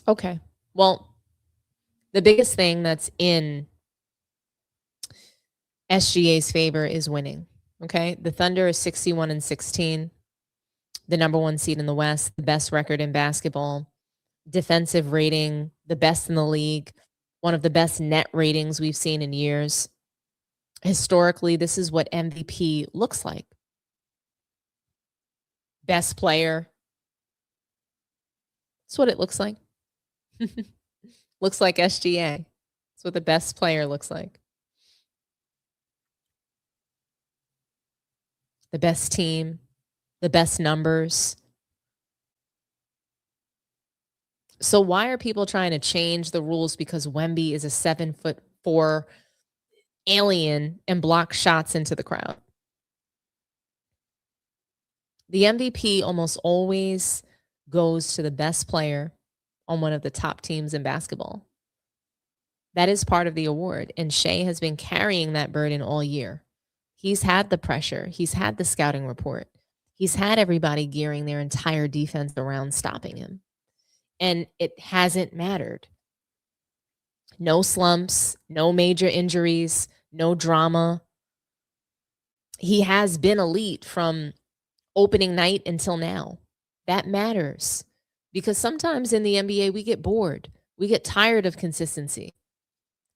Okay. Well, the biggest thing that's in SGA's favor is winning. Okay. The Thunder is 61-16, the number 1 seed in the West, the best record in basketball, defensive rating, the best in the league, one of the best net ratings we've seen in years. Historically, this is what MVP looks like. Best player. That's what it looks like. Looks like SGA. That's what the best player looks like. The best team, the best numbers. So why are people trying to change the rules because Wemby is a 7'4" alien and blocks shots into the crowd? The MVP almost always goes to the best player on one of the top teams in basketball. That is part of the award. And Shea has been carrying that burden all year. He's had the pressure. He's had the scouting report. He's had everybody gearing their entire defense around stopping him. And it hasn't mattered. No slumps, no major injuries, no drama. He has been elite from opening night until now. That matters. Because sometimes in the NBA, we get bored. We get tired of consistency.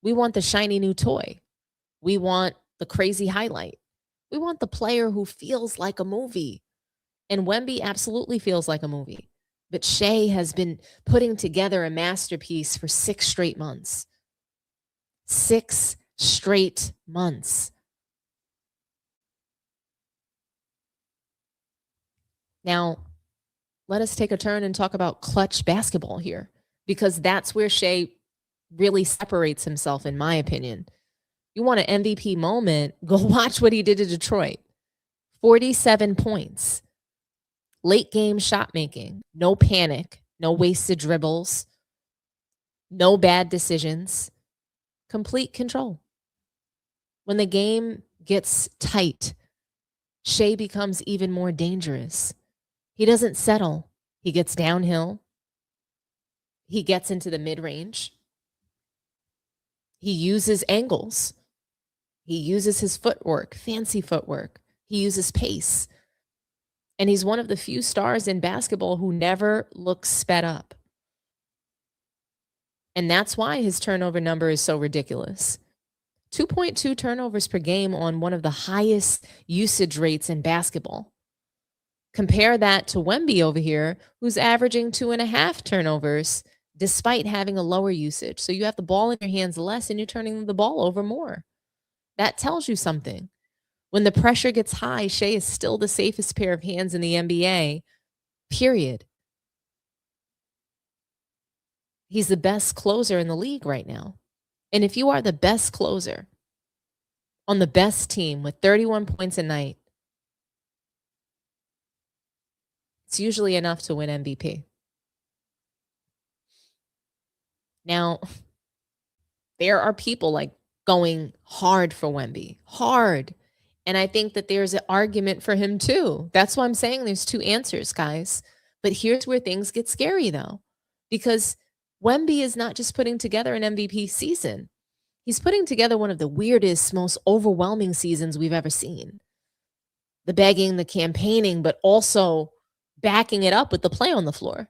We want the shiny new toy. We want the crazy highlight. We want the player who feels like a movie. And Wemby absolutely feels like a movie. But Shea has been putting together a masterpiece for 6 straight months. 6 straight months. Now, let us take a turn and talk about clutch basketball here, because that's where Shea really separates himself, in my opinion. You want an MVP moment, go watch what he did to Detroit. 47 points. Late game shot making. No panic. No wasted dribbles. No bad decisions. Complete control. When the game gets tight, Shea becomes even more dangerous. He doesn't settle. He gets downhill. He gets into the mid-range. He uses angles. He uses his footwork, fancy footwork. He uses pace. And he's one of the few stars in basketball who never looks sped up. And that's why his turnover number is so ridiculous. 2.2 turnovers per game on one of the highest usage rates in basketball. Compare that to Wemby over here, who's averaging 2.5 turnovers despite having a lower usage. So you have the ball in your hands less and you're turning the ball over more. That tells you something. When the pressure gets high, Shea is still the safest pair of hands in the NBA, period. He's the best closer in the league right now. And if you are the best closer on the best team with 31 points a night, it's usually enough to win MVP. Now, there are people like going hard for Wemby, hard. And I think that there's an argument for him too. That's why I'm saying there's two answers, guys. But here's where things get scary though, because Wemby is not just putting together an MVP season. He's putting together one of the weirdest, most overwhelming seasons we've ever seen. The begging, the campaigning, but also backing it up with the play on the floor.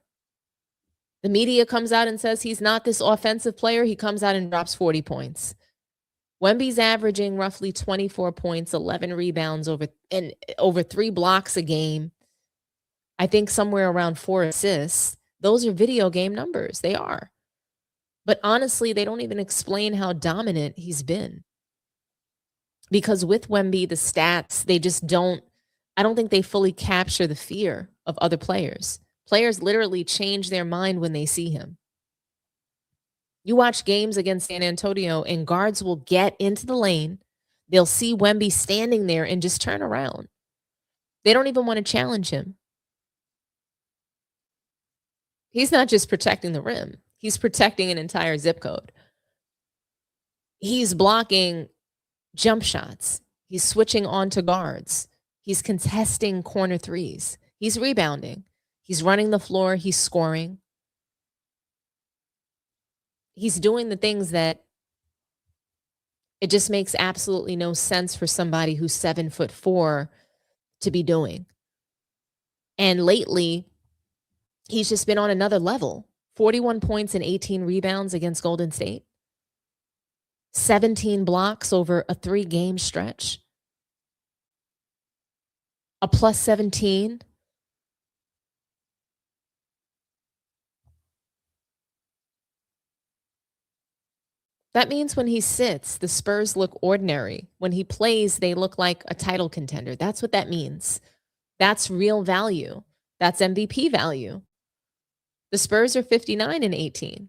The media comes out and says he's not this offensive player. He comes out and drops 40 points. Wemby's averaging roughly 24 points, 11 rebounds over 3 blocks a game. I think somewhere around 4 assists. Those are video game numbers. They are. But honestly, they don't even explain how dominant he's been. Because with Wemby, the stats, they just don't, I don't think they fully capture the fear of other players. Players literally change their mind when they see him. You watch games against San Antonio and guards will get into the lane. They'll see Wemby standing there and just turn around. They don't even want to challenge him. He's not just protecting the rim. He's protecting an entire zip code. He's blocking jump shots. He's switching on to guards. He's contesting corner threes. He's rebounding. He's running the floor. He's scoring. He's doing the things that it just makes absolutely no sense for somebody who's 7'4" to be doing. And lately, he's just been on another level. 41 points and 18 rebounds against Golden State. 17 blocks over a 3-game stretch. A plus 17. That means when he sits, the Spurs look ordinary. When he plays, they look like a title contender. That's what that means. That's real value. That's MVP value. The Spurs are 59 and 18.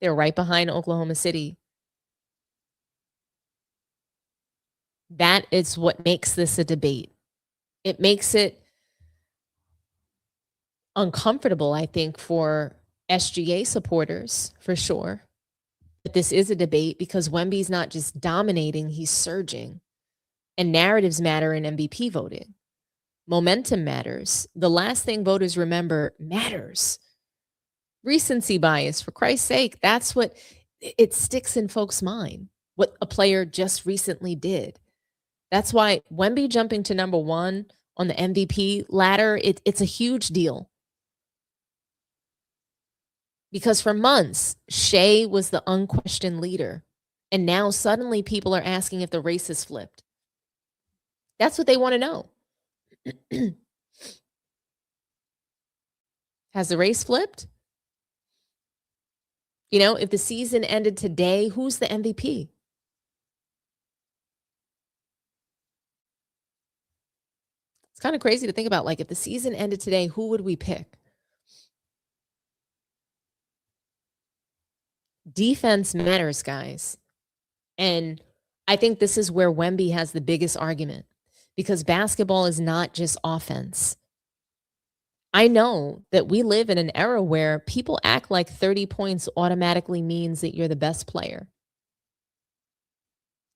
They're right behind Oklahoma City. That is what makes this a debate. It makes it uncomfortable, I think, for SGA supporters, for sure. But this is a debate because Wemby's not just dominating, he's surging. And narratives matter in MVP voting. Momentum matters. The last thing voters remember matters. Recency bias, for Christ's sake, that's what it sticks in folks' mind, what a player just recently did. That's why Wemby jumping to number 1 on the MVP ladder, it's a huge deal. Because for months, Shea was the unquestioned leader. And now suddenly people are asking if the race has flipped. That's what they want to know. Has the race flipped? You know, if the season ended today, who's the MVP? It's kind of crazy to think about. Like, if the season ended today, who would we pick? Defense matters, guys. And I think this is where Wemby has the biggest argument, because basketball is not just offense. I know that we live in an era where people act like 30 points automatically means that you're the best player.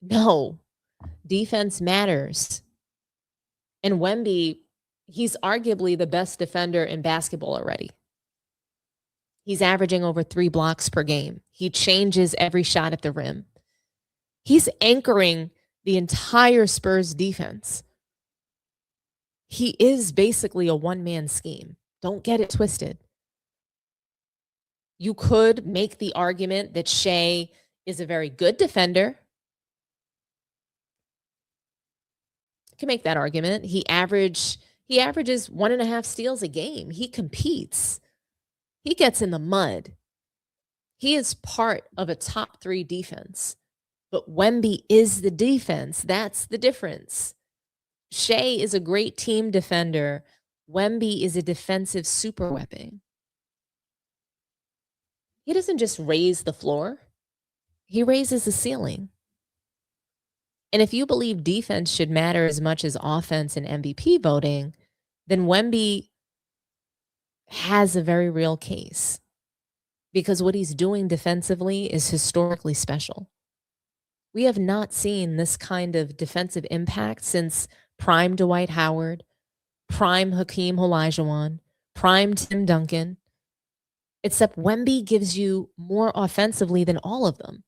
No, defense matters. And Wemby, he's arguably the best defender in basketball already. He's averaging over 3 blocks per game. He changes every shot at the rim. He's anchoring the entire Spurs defense. He is basically a one-man scheme. Don't get it twisted. You could make the argument that Shea is a very good defender. You can make that argument. He averages 1.5 steals a game. He competes. He gets in the mud. He is part of a top 3 defense. But Wemby is the defense. That's the difference. Shea is a great team defender. Wemby is a defensive superweapon. He doesn't just raise the floor. He raises the ceiling. And if you believe defense should matter as much as offense in MVP voting, then Wemby has a very real case, because what he's doing defensively is historically special. We have not seen this kind of defensive impact since prime Dwight Howard, prime Hakeem Olajuwon, prime Tim Duncan, except Wemby gives you more offensively than all of them.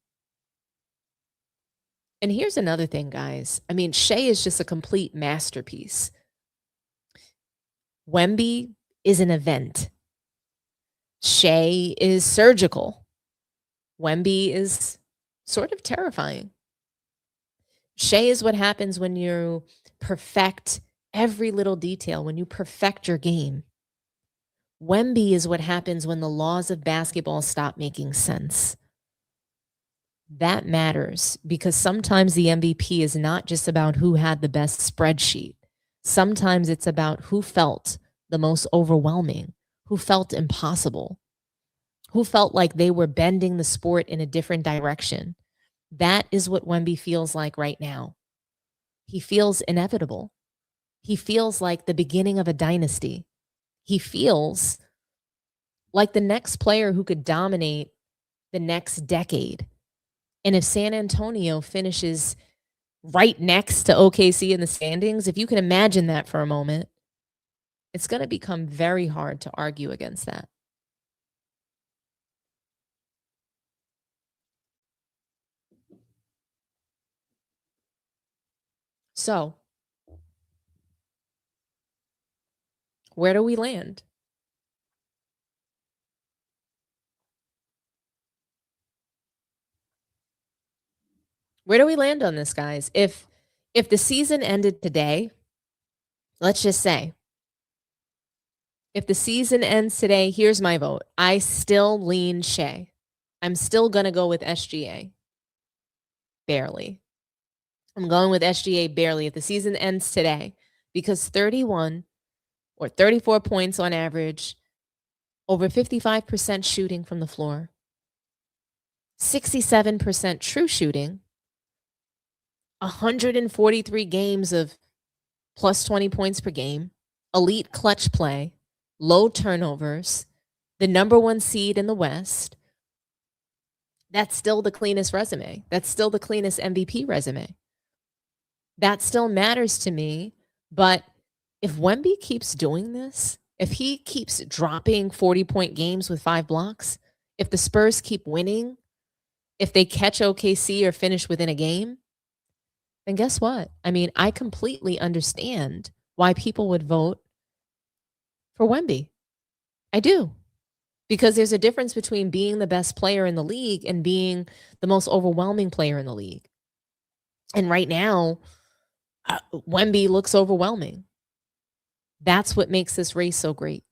And here's another thing, guys. I mean, Shea is just a complete masterpiece. Wemby is an event. Shea is surgical. Wemby is sort of terrifying. Shea is what happens when you perfect every little detail, when you perfect your game. Wemby is what happens when the laws of basketball stop making sense. That matters, because sometimes the MVP is not just about who had the best spreadsheet. Sometimes it's about who felt the most overwhelming, who felt impossible, who felt like they were bending the sport in a different direction. That is what Wemby feels like right now. He feels inevitable. He feels like the beginning of a dynasty. He feels like the next player who could dominate the next decade. And if San Antonio finishes right next to OKC in the standings, if you can imagine that for a moment, it's going to become very hard to argue against that. So, where do we land? Where do we land on this, guys? If the season ended today, let's just say, if the season ends today, here's my vote. I still lean Shea. I'm still going to go with SGA. Barely. I'm going with SGA barely if the season ends today, because 31 or 34 points on average, over 55% shooting from the floor, 67% true shooting, 143 games of plus 20 points per game, elite clutch play, low turnovers, the #1 seed in the West. That's still the cleanest resume. That's still the cleanest MVP resume. That still matters to me. But if Wemby keeps doing this, if he keeps dropping 40-point games with 5 blocks, if the Spurs keep winning, if they catch OKC or finish within a game, then guess what? I mean, I completely understand why people would vote for Wemby. I do. Because there's a difference between being the best player in the league and being the most overwhelming player in the league. And right now, Wemby looks overwhelming. That's what makes this race so great.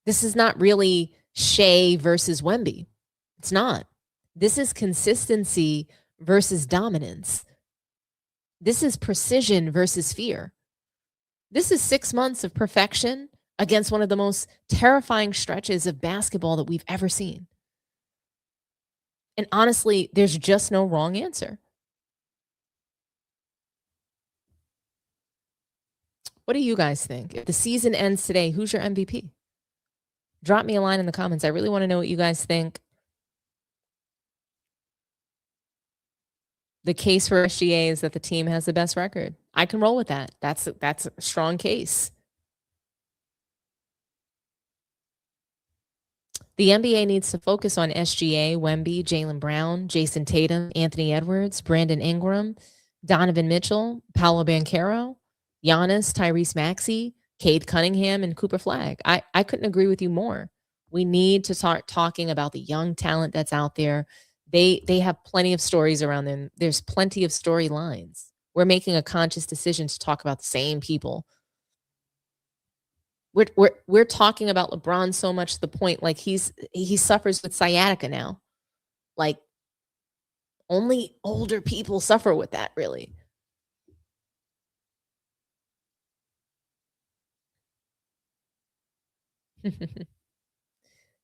This is not really Shea versus Wemby. It's not. This is consistency versus dominance. This is precision versus fear. This is 6 months of perfection against one of the most terrifying stretches of basketball that we've ever seen. And honestly, there's just no wrong answer. What do you guys think? If the season ends today, who's your MVP? Drop me a line in the comments. I really want to know what you guys think. The case for SGA is that the team has the best record. I can roll with that. That's a strong case. The NBA needs to focus on SGA, Wemby, Jaylen Brown, Jason Tatum, Anthony Edwards, Brandon Ingram, Donovan Mitchell, Paolo Banchero, Giannis, Tyrese Maxey, Cade Cunningham, and Cooper Flagg. I couldn't agree with you more. We need to start talking about the young talent that's out there. They have plenty of stories around them. There's plenty of storylines. We're making a conscious decision to talk about the same people. We're talking about LeBron so much to the point like he suffers with sciatica now. Like only older people suffer with that, really.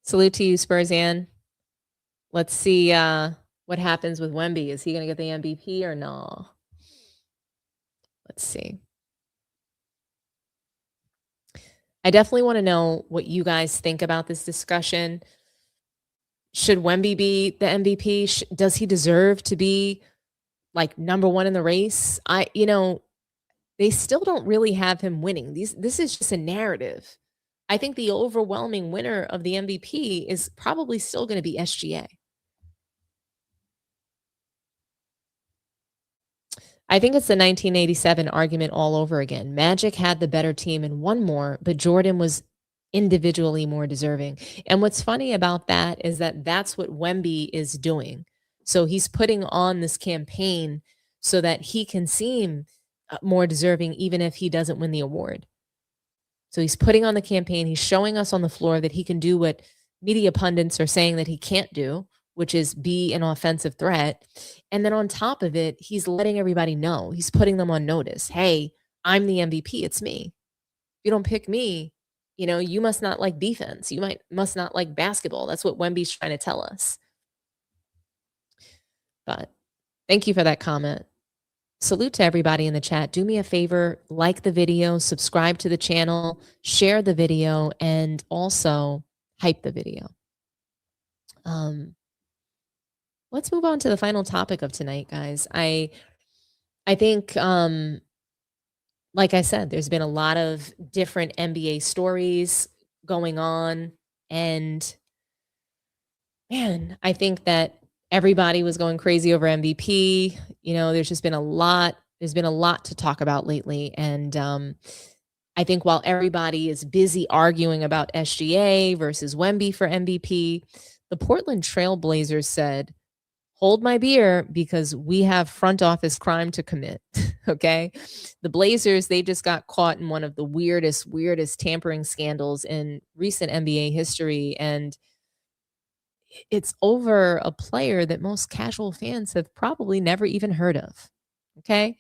Salute to you, Spursian. Let's see what happens with Wemby. Is he going to get the MVP or no? Let's see. I definitely want to know what you guys think about this discussion. Should Wemby be the MVP? Does he deserve to be like number one in the race? They still don't really have him winning. This is just a narrative. I think the overwhelming winner of the MVP is probably still going to be SGA. I think it's the 1987 argument all over again. Magic had the better team and won more, but Jordan was individually more deserving. And what's funny about that is that that's what Wemby is doing. So he's putting on this campaign so that he can seem more deserving even if he doesn't win the award. So he's putting on the campaign. He's showing us on the floor that he can do what media pundits are saying that he can't do, which is be an offensive threat. And then on top of it, he's letting everybody know. He's putting them on notice. Hey, I'm the MVP. It's me. If you don't pick me, you must not like defense. You must not like basketball. That's what Wemby's trying to tell us. But thank you for that comment. Salute to everybody in the chat. Do me a favor, like the video, subscribe to the channel, share the video, and also hype the video. Let's move on to the final topic of tonight, guys. I think, like I said, there's been a lot of different NBA stories going on. And man, I think that everybody was going crazy over MVP. There's just been a lot. There's been a lot to talk about lately. And I think while everybody is busy arguing about SGA versus Wemby for MVP, the Portland Trail Blazers said, hold my beer because we have front office crime to commit. Okay. The Blazers, they just got caught in one of the weirdest tampering scandals in recent NBA history. And it's over a player that most casual fans have probably never even heard of. Okay.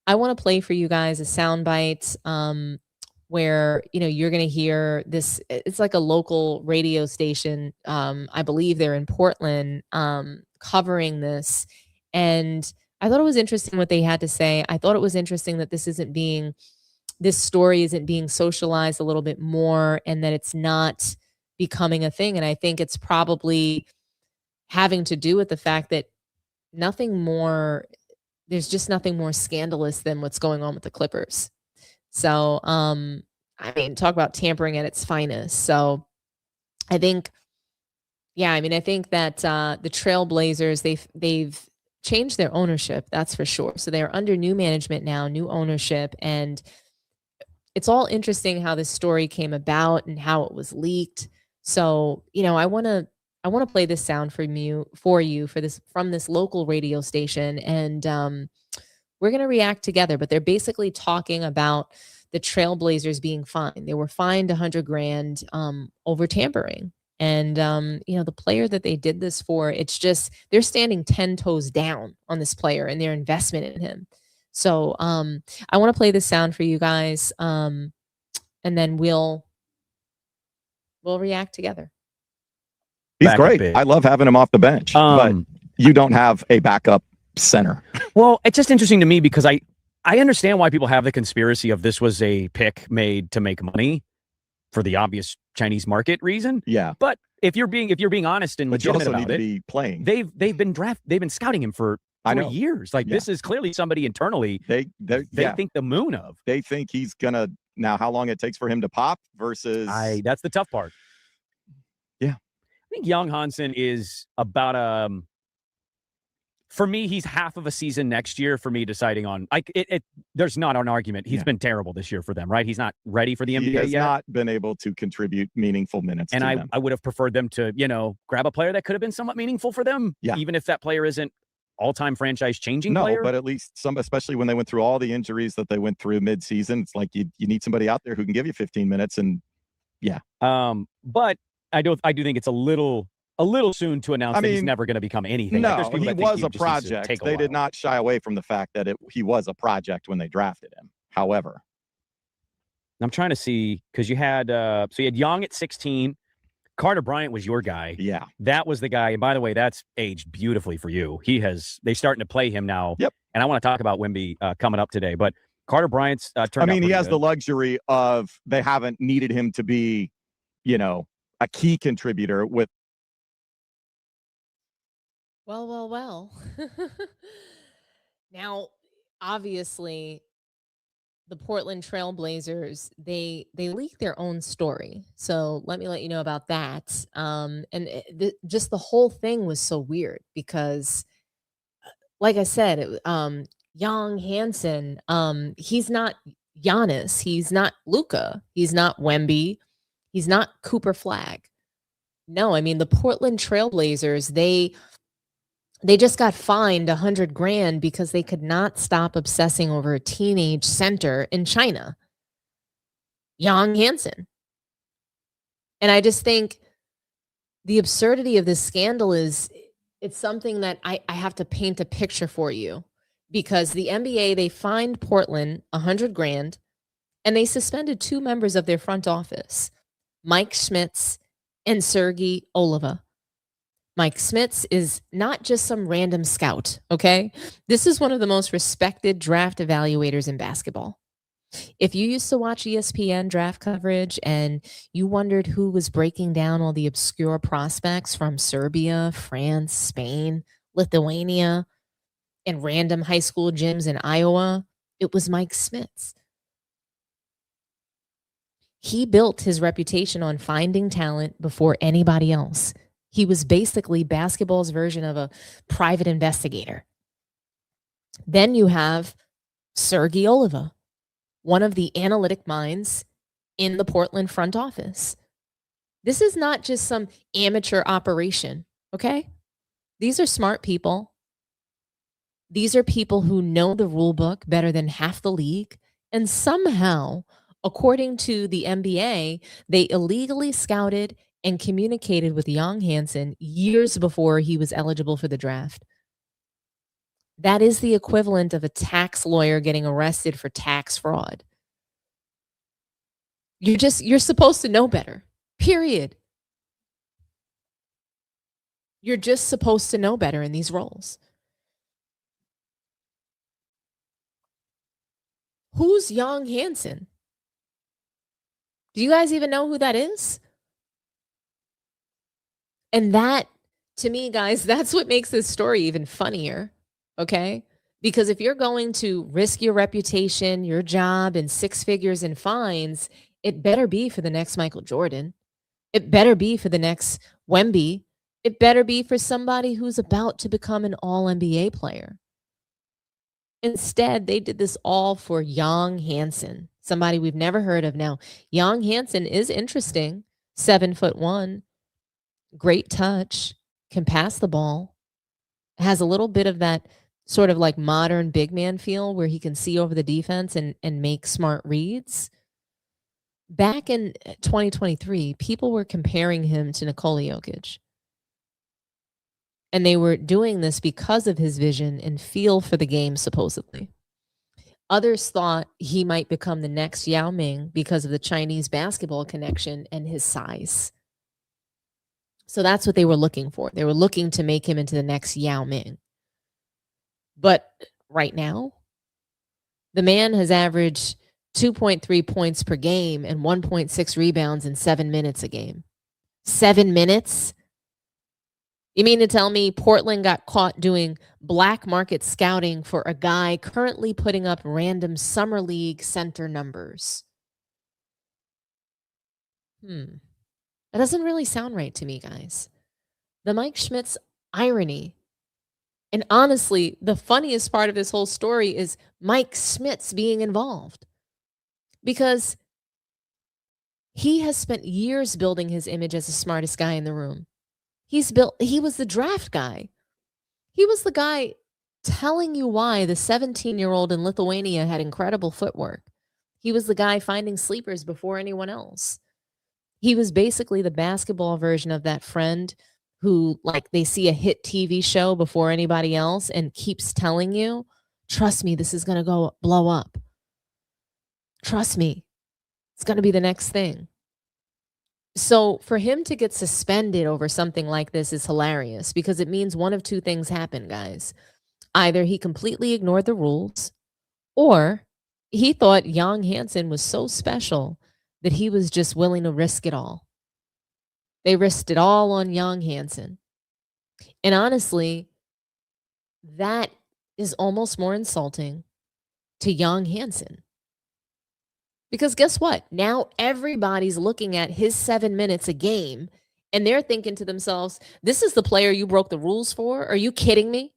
I want to play for you guys a soundbite where, you're going to hear this. It's like a local radio station. I believe they're in Portland, covering this. And I thought it was interesting what they had to say. I thought it was interesting that this story isn't being socialized a little bit more and that it's not becoming a thing. And I think it's probably having to do with the fact that there's just nothing more scandalous than what's going on with the Clippers. So, talk about tampering at its finest. So I think that the Trailblazers, they've changed their ownership, that's for sure. So they're under new management now, new ownership, and it's all interesting how this story came about and how it was leaked. So, I want to play this sound from this local radio station, and we're going to react together. But they're basically talking about the Trailblazers being fined. They were fined $100,000 over tampering. And, the player that they did this for, it's just, they're standing 10 toes down on this player and their investment in him. So I want to play this sound for you guys, and then we'll react together. He's Backup great. big. I love having him off the bench, but you don't have a backup center. Well, it's just interesting to me because I understand why people have the conspiracy of this was a pick made to make money for the obvious Chinese market reason. Yeah. But if you're being honest and But you legitimate also need about to it, be playing. they've been scouting him for 3 years. Like this is clearly somebody internally they think the moon of. They think he's gonna now how long it takes for him to pop versus that's the tough part. Yeah. I think Young Hansen is about for me, he's half of a season next year for me deciding on there's not an argument. He's been terrible this year for them, right? He's not ready for the NBA yet. He has not been able to contribute meaningful minutes and to I them. would have preferred them to, grab a player that could have been somewhat meaningful for them. Yeah. Even if that player isn't all-time franchise changing No, player. but at least especially when they went through all the injuries that they went through mid-season, it's like you need somebody out there who can give you 15 minutes and but I do think it's a little soon to announce that he's never going to become anything. No, Like, he was a project. They did not shy away from the fact that he was a project when they drafted him. However, I'm trying to see because you had you had Young at 16. Carter Bryant was your guy. Yeah. That was the guy. And by the way, that's aged beautifully for you. They're starting to play him now. Yep. And I want to talk about Wemby coming up today. But Carter Bryant's turned out he has good. the luxury of they haven't needed him to be, a key contributor with. Well. Now, obviously, the Portland Trailblazers, they leaked their own story. So let me let you know about that. Just the whole thing was so weird because, like I said, Young Hansen, he's not Giannis, he's not Luka, he's not Wemby, he's not Cooper Flag. No, I mean the Portland Trailblazers, they just got fined $100,000 because they could not stop obsessing over a teenage center in China, Young Hansen. And I just think the absurdity of this scandal it's something that I have to paint a picture for you because the NBA, they fined Portland $100,000 and they suspended 2 members of their front office, Mike Schmitz and Sergey Oliva. Mike Schmitz is not just some random scout, okay? This is one of the most respected draft evaluators in basketball. If you used to watch ESPN draft coverage and you wondered who was breaking down all the obscure prospects from Serbia, France, Spain, Lithuania, and random high school gyms in Iowa, it was Mike Schmitz. He built his reputation on finding talent before anybody else. He was basically basketball's version of a private investigator. Then you have Sergey Oliva, one of the analytic minds in the Portland front office. This is not just some amateur operation, okay? These are smart people. These are people who know the rule book better than half the league. And somehow, according to the NBA, they illegally scouted and communicated with Young Hansen years before he was eligible for the draft. That is the equivalent of a tax lawyer getting arrested for tax fraud. You're supposed to know better, period. You're just supposed to know better in these roles. Who's Young Hansen? Do you guys even know who that is? And that, to me, guys, that's what makes this story even funnier, okay? Because if you're going to risk your reputation, your job, and 6 figures in fines, it better be for the next Michael Jordan. It better be for the next Wemby. It better be for somebody who's about to become an all-NBA player. Instead, they did this all for Young Hansen, somebody we've never heard of. Now, Young Hansen is interesting, 7'1", great touch, can pass the ball, has a little bit of that sort of like modern big man feel where he can see over the defense and make smart reads. Back in 2023, people were comparing him to Nikola Jokic. And they were doing this because of his vision and feel for the game, supposedly. Others thought he might become the next Yao Ming because of the Chinese basketball connection and his size. So that's what they were looking for. They were looking to make him into the next Yao Ming. But right now, the man has averaged 2.3 points per game and 1.6 rebounds in 7 minutes a game. 7 minutes? You mean to tell me Portland got caught doing black market scouting for a guy currently putting up random summer league center numbers? That doesn't really sound right to me, guys. The Mike Schmidt's irony. And honestly, the funniest part of this whole story is Mike Schmidt's being involved. Because he has spent years building his image as the smartest guy in the room. He was the draft guy. He was the guy telling you why the 17-year-old in Lithuania had incredible footwork. He was the guy finding sleepers before anyone else. He was basically the basketball version of that friend who, like, they see a hit TV show before anybody else and keeps telling you, trust me, this is going to blow up. Trust me, it's going to be the next thing. So for him to get suspended over something like this is hilarious because it means one of two things happen, guys. Either he completely ignored the rules or he thought Young Hansen was so special that he was just willing to risk it all. They risked it all on Young Hansen. And honestly, that is almost more insulting to Young Hansen. Because guess what? Now everybody's looking at his 7 minutes a game and they're thinking to themselves, this is the player you broke the rules for? Are you kidding me?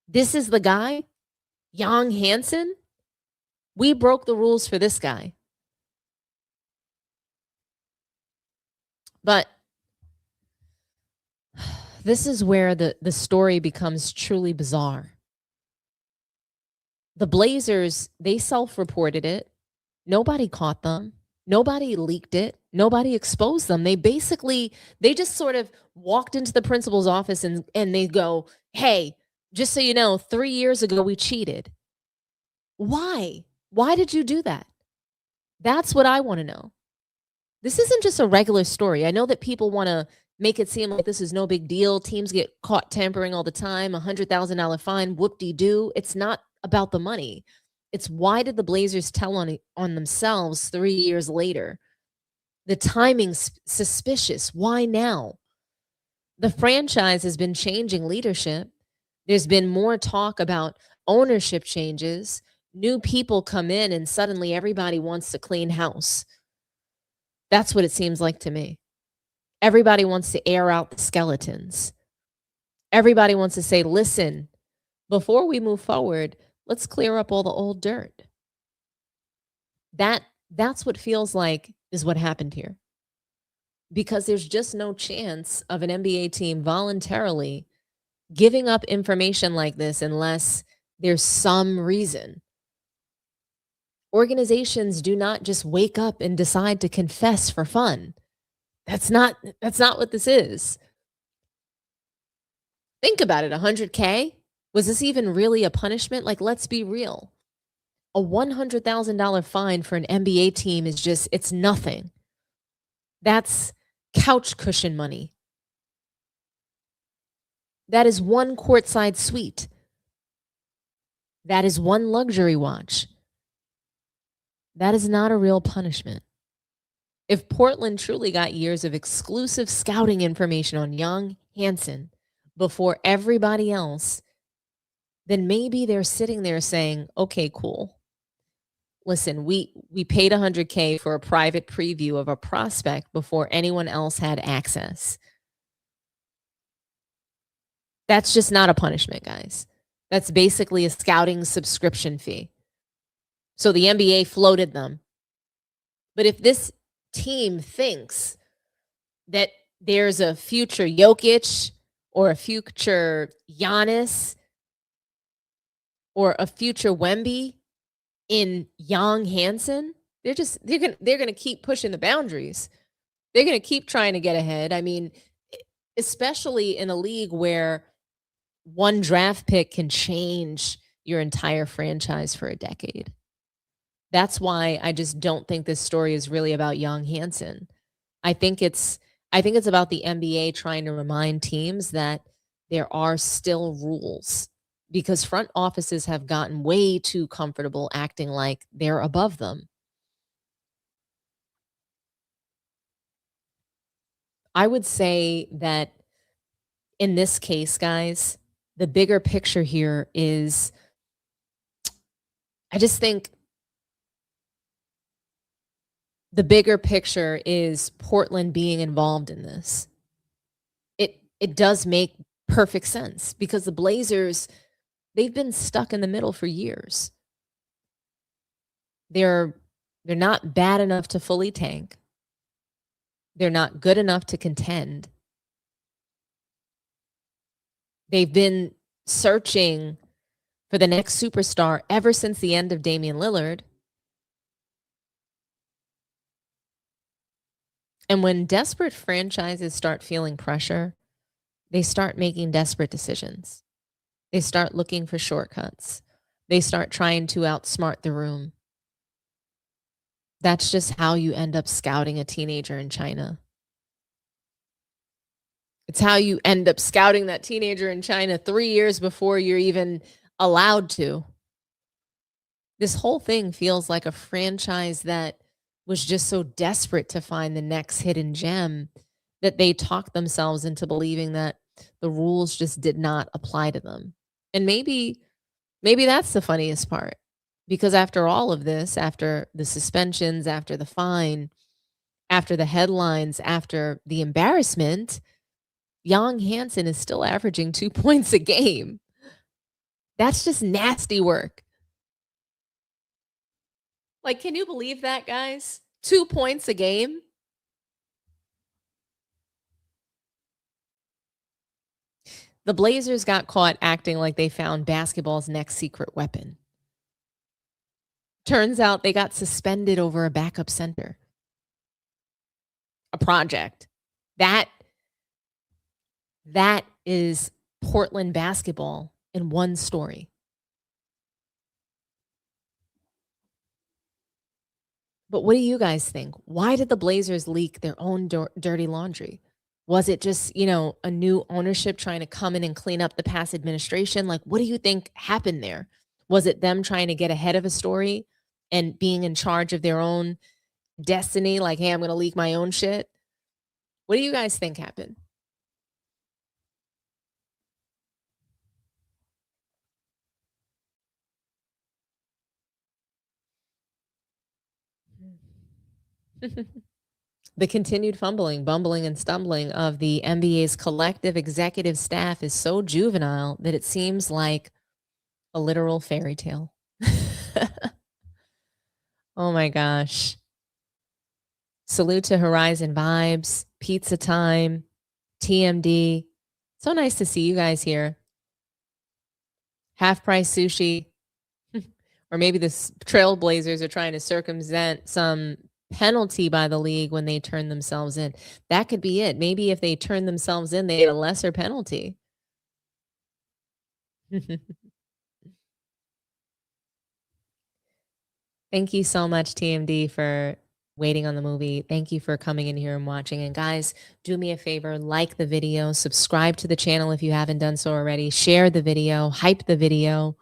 This is the guy? Young Hansen? We broke the rules for this guy. But this is where the story becomes truly bizarre. The Blazers, they self-reported it. Nobody caught them. Nobody leaked it. Nobody exposed them. They just sort of walked into the principal's office and they go, hey, just so you know, 3 years ago we cheated. Why? Why did you do that? That's what I want to know. This isn't just a regular story. I know that people want to make it seem like this is no big deal. Teams get caught tampering all the time, $100,000 fine, whoop-de-doo. It's not about the money. It's why did the Blazers tell on themselves 3 years later? The timing's suspicious. Why now? The franchise has been changing leadership. There's been more talk about ownership changes. New people come in and suddenly everybody wants to clean house. That's what it seems like to me. Everybody wants to air out the skeletons. Everybody wants to say, listen, before we move forward, let's clear up all the old dirt. That's what feels like is what happened here. Because there's just no chance of an NBA team voluntarily giving up information like this unless there's some reason. Organizations do not just wake up and decide to confess for fun. That's not what this is. Think about it, $100K? Was this even really a punishment? Like, let's be real. A $100,000 fine for an NBA team is it's nothing. That's couch cushion money. That is one courtside suite. That is one luxury watch. That is not a real punishment. If Portland truly got years of exclusive scouting information on Young Hansen before everybody else, then maybe they're sitting there saying, okay, cool. Listen, we paid $100K for a private preview of a prospect before anyone else had access. That's just not a punishment, guys. That's basically a scouting subscription fee. So the NBA floated them. But if this team thinks that there's a future Jokic or a future Giannis or a future Wemby in Young Hansen, they're gonna keep pushing the boundaries. They're gonna keep trying to get ahead. I mean, especially in a league where one draft pick can change your entire franchise for a decade. That's why I just don't think this story is really about Young Hansen. I think it's about the NBA trying to remind teams that there are still rules, because front offices have gotten way too comfortable acting like they're above them. I would say that in this case, guys, the bigger picture here is, I just think the bigger picture is Portland being involved in this. It does make perfect sense, because the Blazers, they've been stuck in the middle for years. They're not bad enough to fully tank. They're not good enough to contend. They've been searching for the next superstar ever since the end of Damian Lillard. And when desperate franchises start feeling pressure, they start making desperate decisions. They start looking for shortcuts. They start trying to outsmart the room. That's just how you end up scouting a teenager in China. It's how you end up scouting that teenager in China 3 years before you're even allowed to. This whole thing feels like a franchise that was just so desperate to find the next hidden gem that they talked themselves into believing that the rules just did not apply to them. And maybe that's the funniest part, because after all of this, after the suspensions, after the fine, after the headlines, after the embarrassment, Young Hansen is still averaging 2 points a game. That's just nasty work. Like, can you believe that, guys? 2 points a game? The Blazers got caught acting like they found basketball's next secret weapon. Turns out they got suspended over a backup center. A project. That is Portland basketball in one story. But what do you guys think? Why did the Blazers leak their own dirty laundry? Was it just, a new ownership trying to come in and clean up the past administration? Like, what do you think happened there? Was it them trying to get ahead of a story and being in charge of their own destiny? Like, hey, I'm going to leak my own shit. What do you guys think happened? The continued fumbling, bumbling, and stumbling of the NBA's collective executive staff is so juvenile that it seems like a literal fairy tale. Oh my gosh. Salute to Horizon Vibes, Pizza Time, TMD. So nice to see you guys here. Half price sushi. Or maybe the Trailblazers are trying to circumvent some penalty by the league when they turn themselves in. That could be it. Maybe if they turn themselves in, they get a lesser penalty. Thank you so much, TMD, for waiting on the movie. Thank you for coming in here and watching. And guys, do me a favor, like the video, subscribe to the channel if you haven't done so already, share the video, hype the video.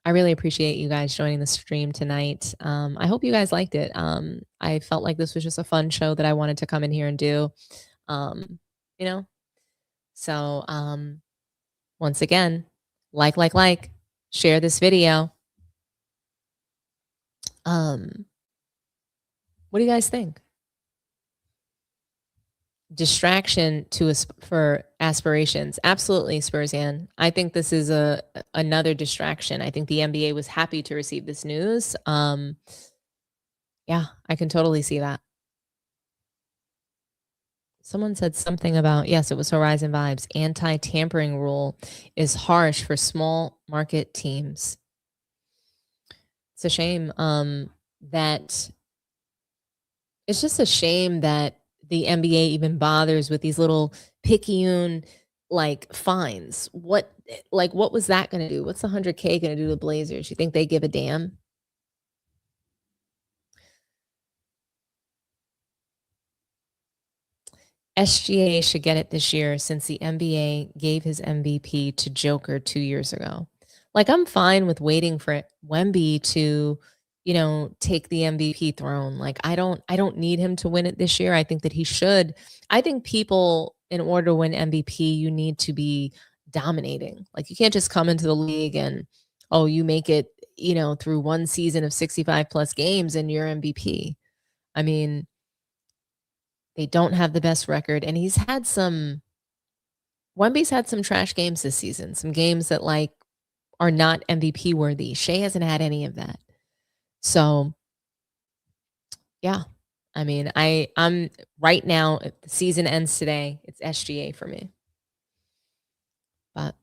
I really appreciate you guys joining the stream tonight. I hope you guys liked it. I felt like this was just a fun show that I wanted to come in here and do. So once again, like, share this video. What do you guys think? Distraction for aspirations. Absolutely, Spursian. I think this is another distraction. I think the NBA was happy to receive this news. Yeah, I can totally see that. Someone said something about, yes, it was Horizon Vibes. Anti-tampering rule is harsh for small market teams. It's a shame that it's just a shame that the NBA even bothers with these little picayune like fines. What like, what was that going to do? What's the 100K going to do to the Blazers? You think they give a damn? SGA should get it this year since the NBA gave his MVP to Joker 2 years ago. Like, I'm fine with waiting for Wemby to, take the MVP throne. Like, I don't need him to win it this year. I think that he should. I think people, in order to win MVP, you need to be dominating. Like, you can't just come into the league and, oh, you make it, through one season of 65 plus games and you're MVP. I mean, they don't have the best record, and Wemby's had some trash games this season, some games that are not MVP worthy. Shea hasn't had any of that. So yeah, I mean, I'm right now, if the season ends today, it's SGA for me. But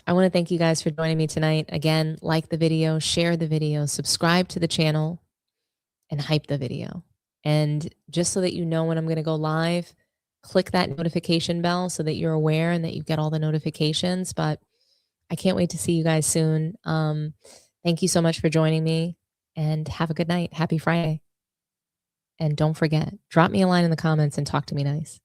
I want to thank you guys for joining me tonight. Again, like the video, share the video, subscribe to the channel, and hype the video. And just so that you know when I'm going to go live, click that notification bell so that you're aware and that you get all the notifications. But I can't wait to see you guys soon. Thank you so much for joining me, and have a good night. Happy Friday. And don't forget, drop me a line in the comments and talk to me nice.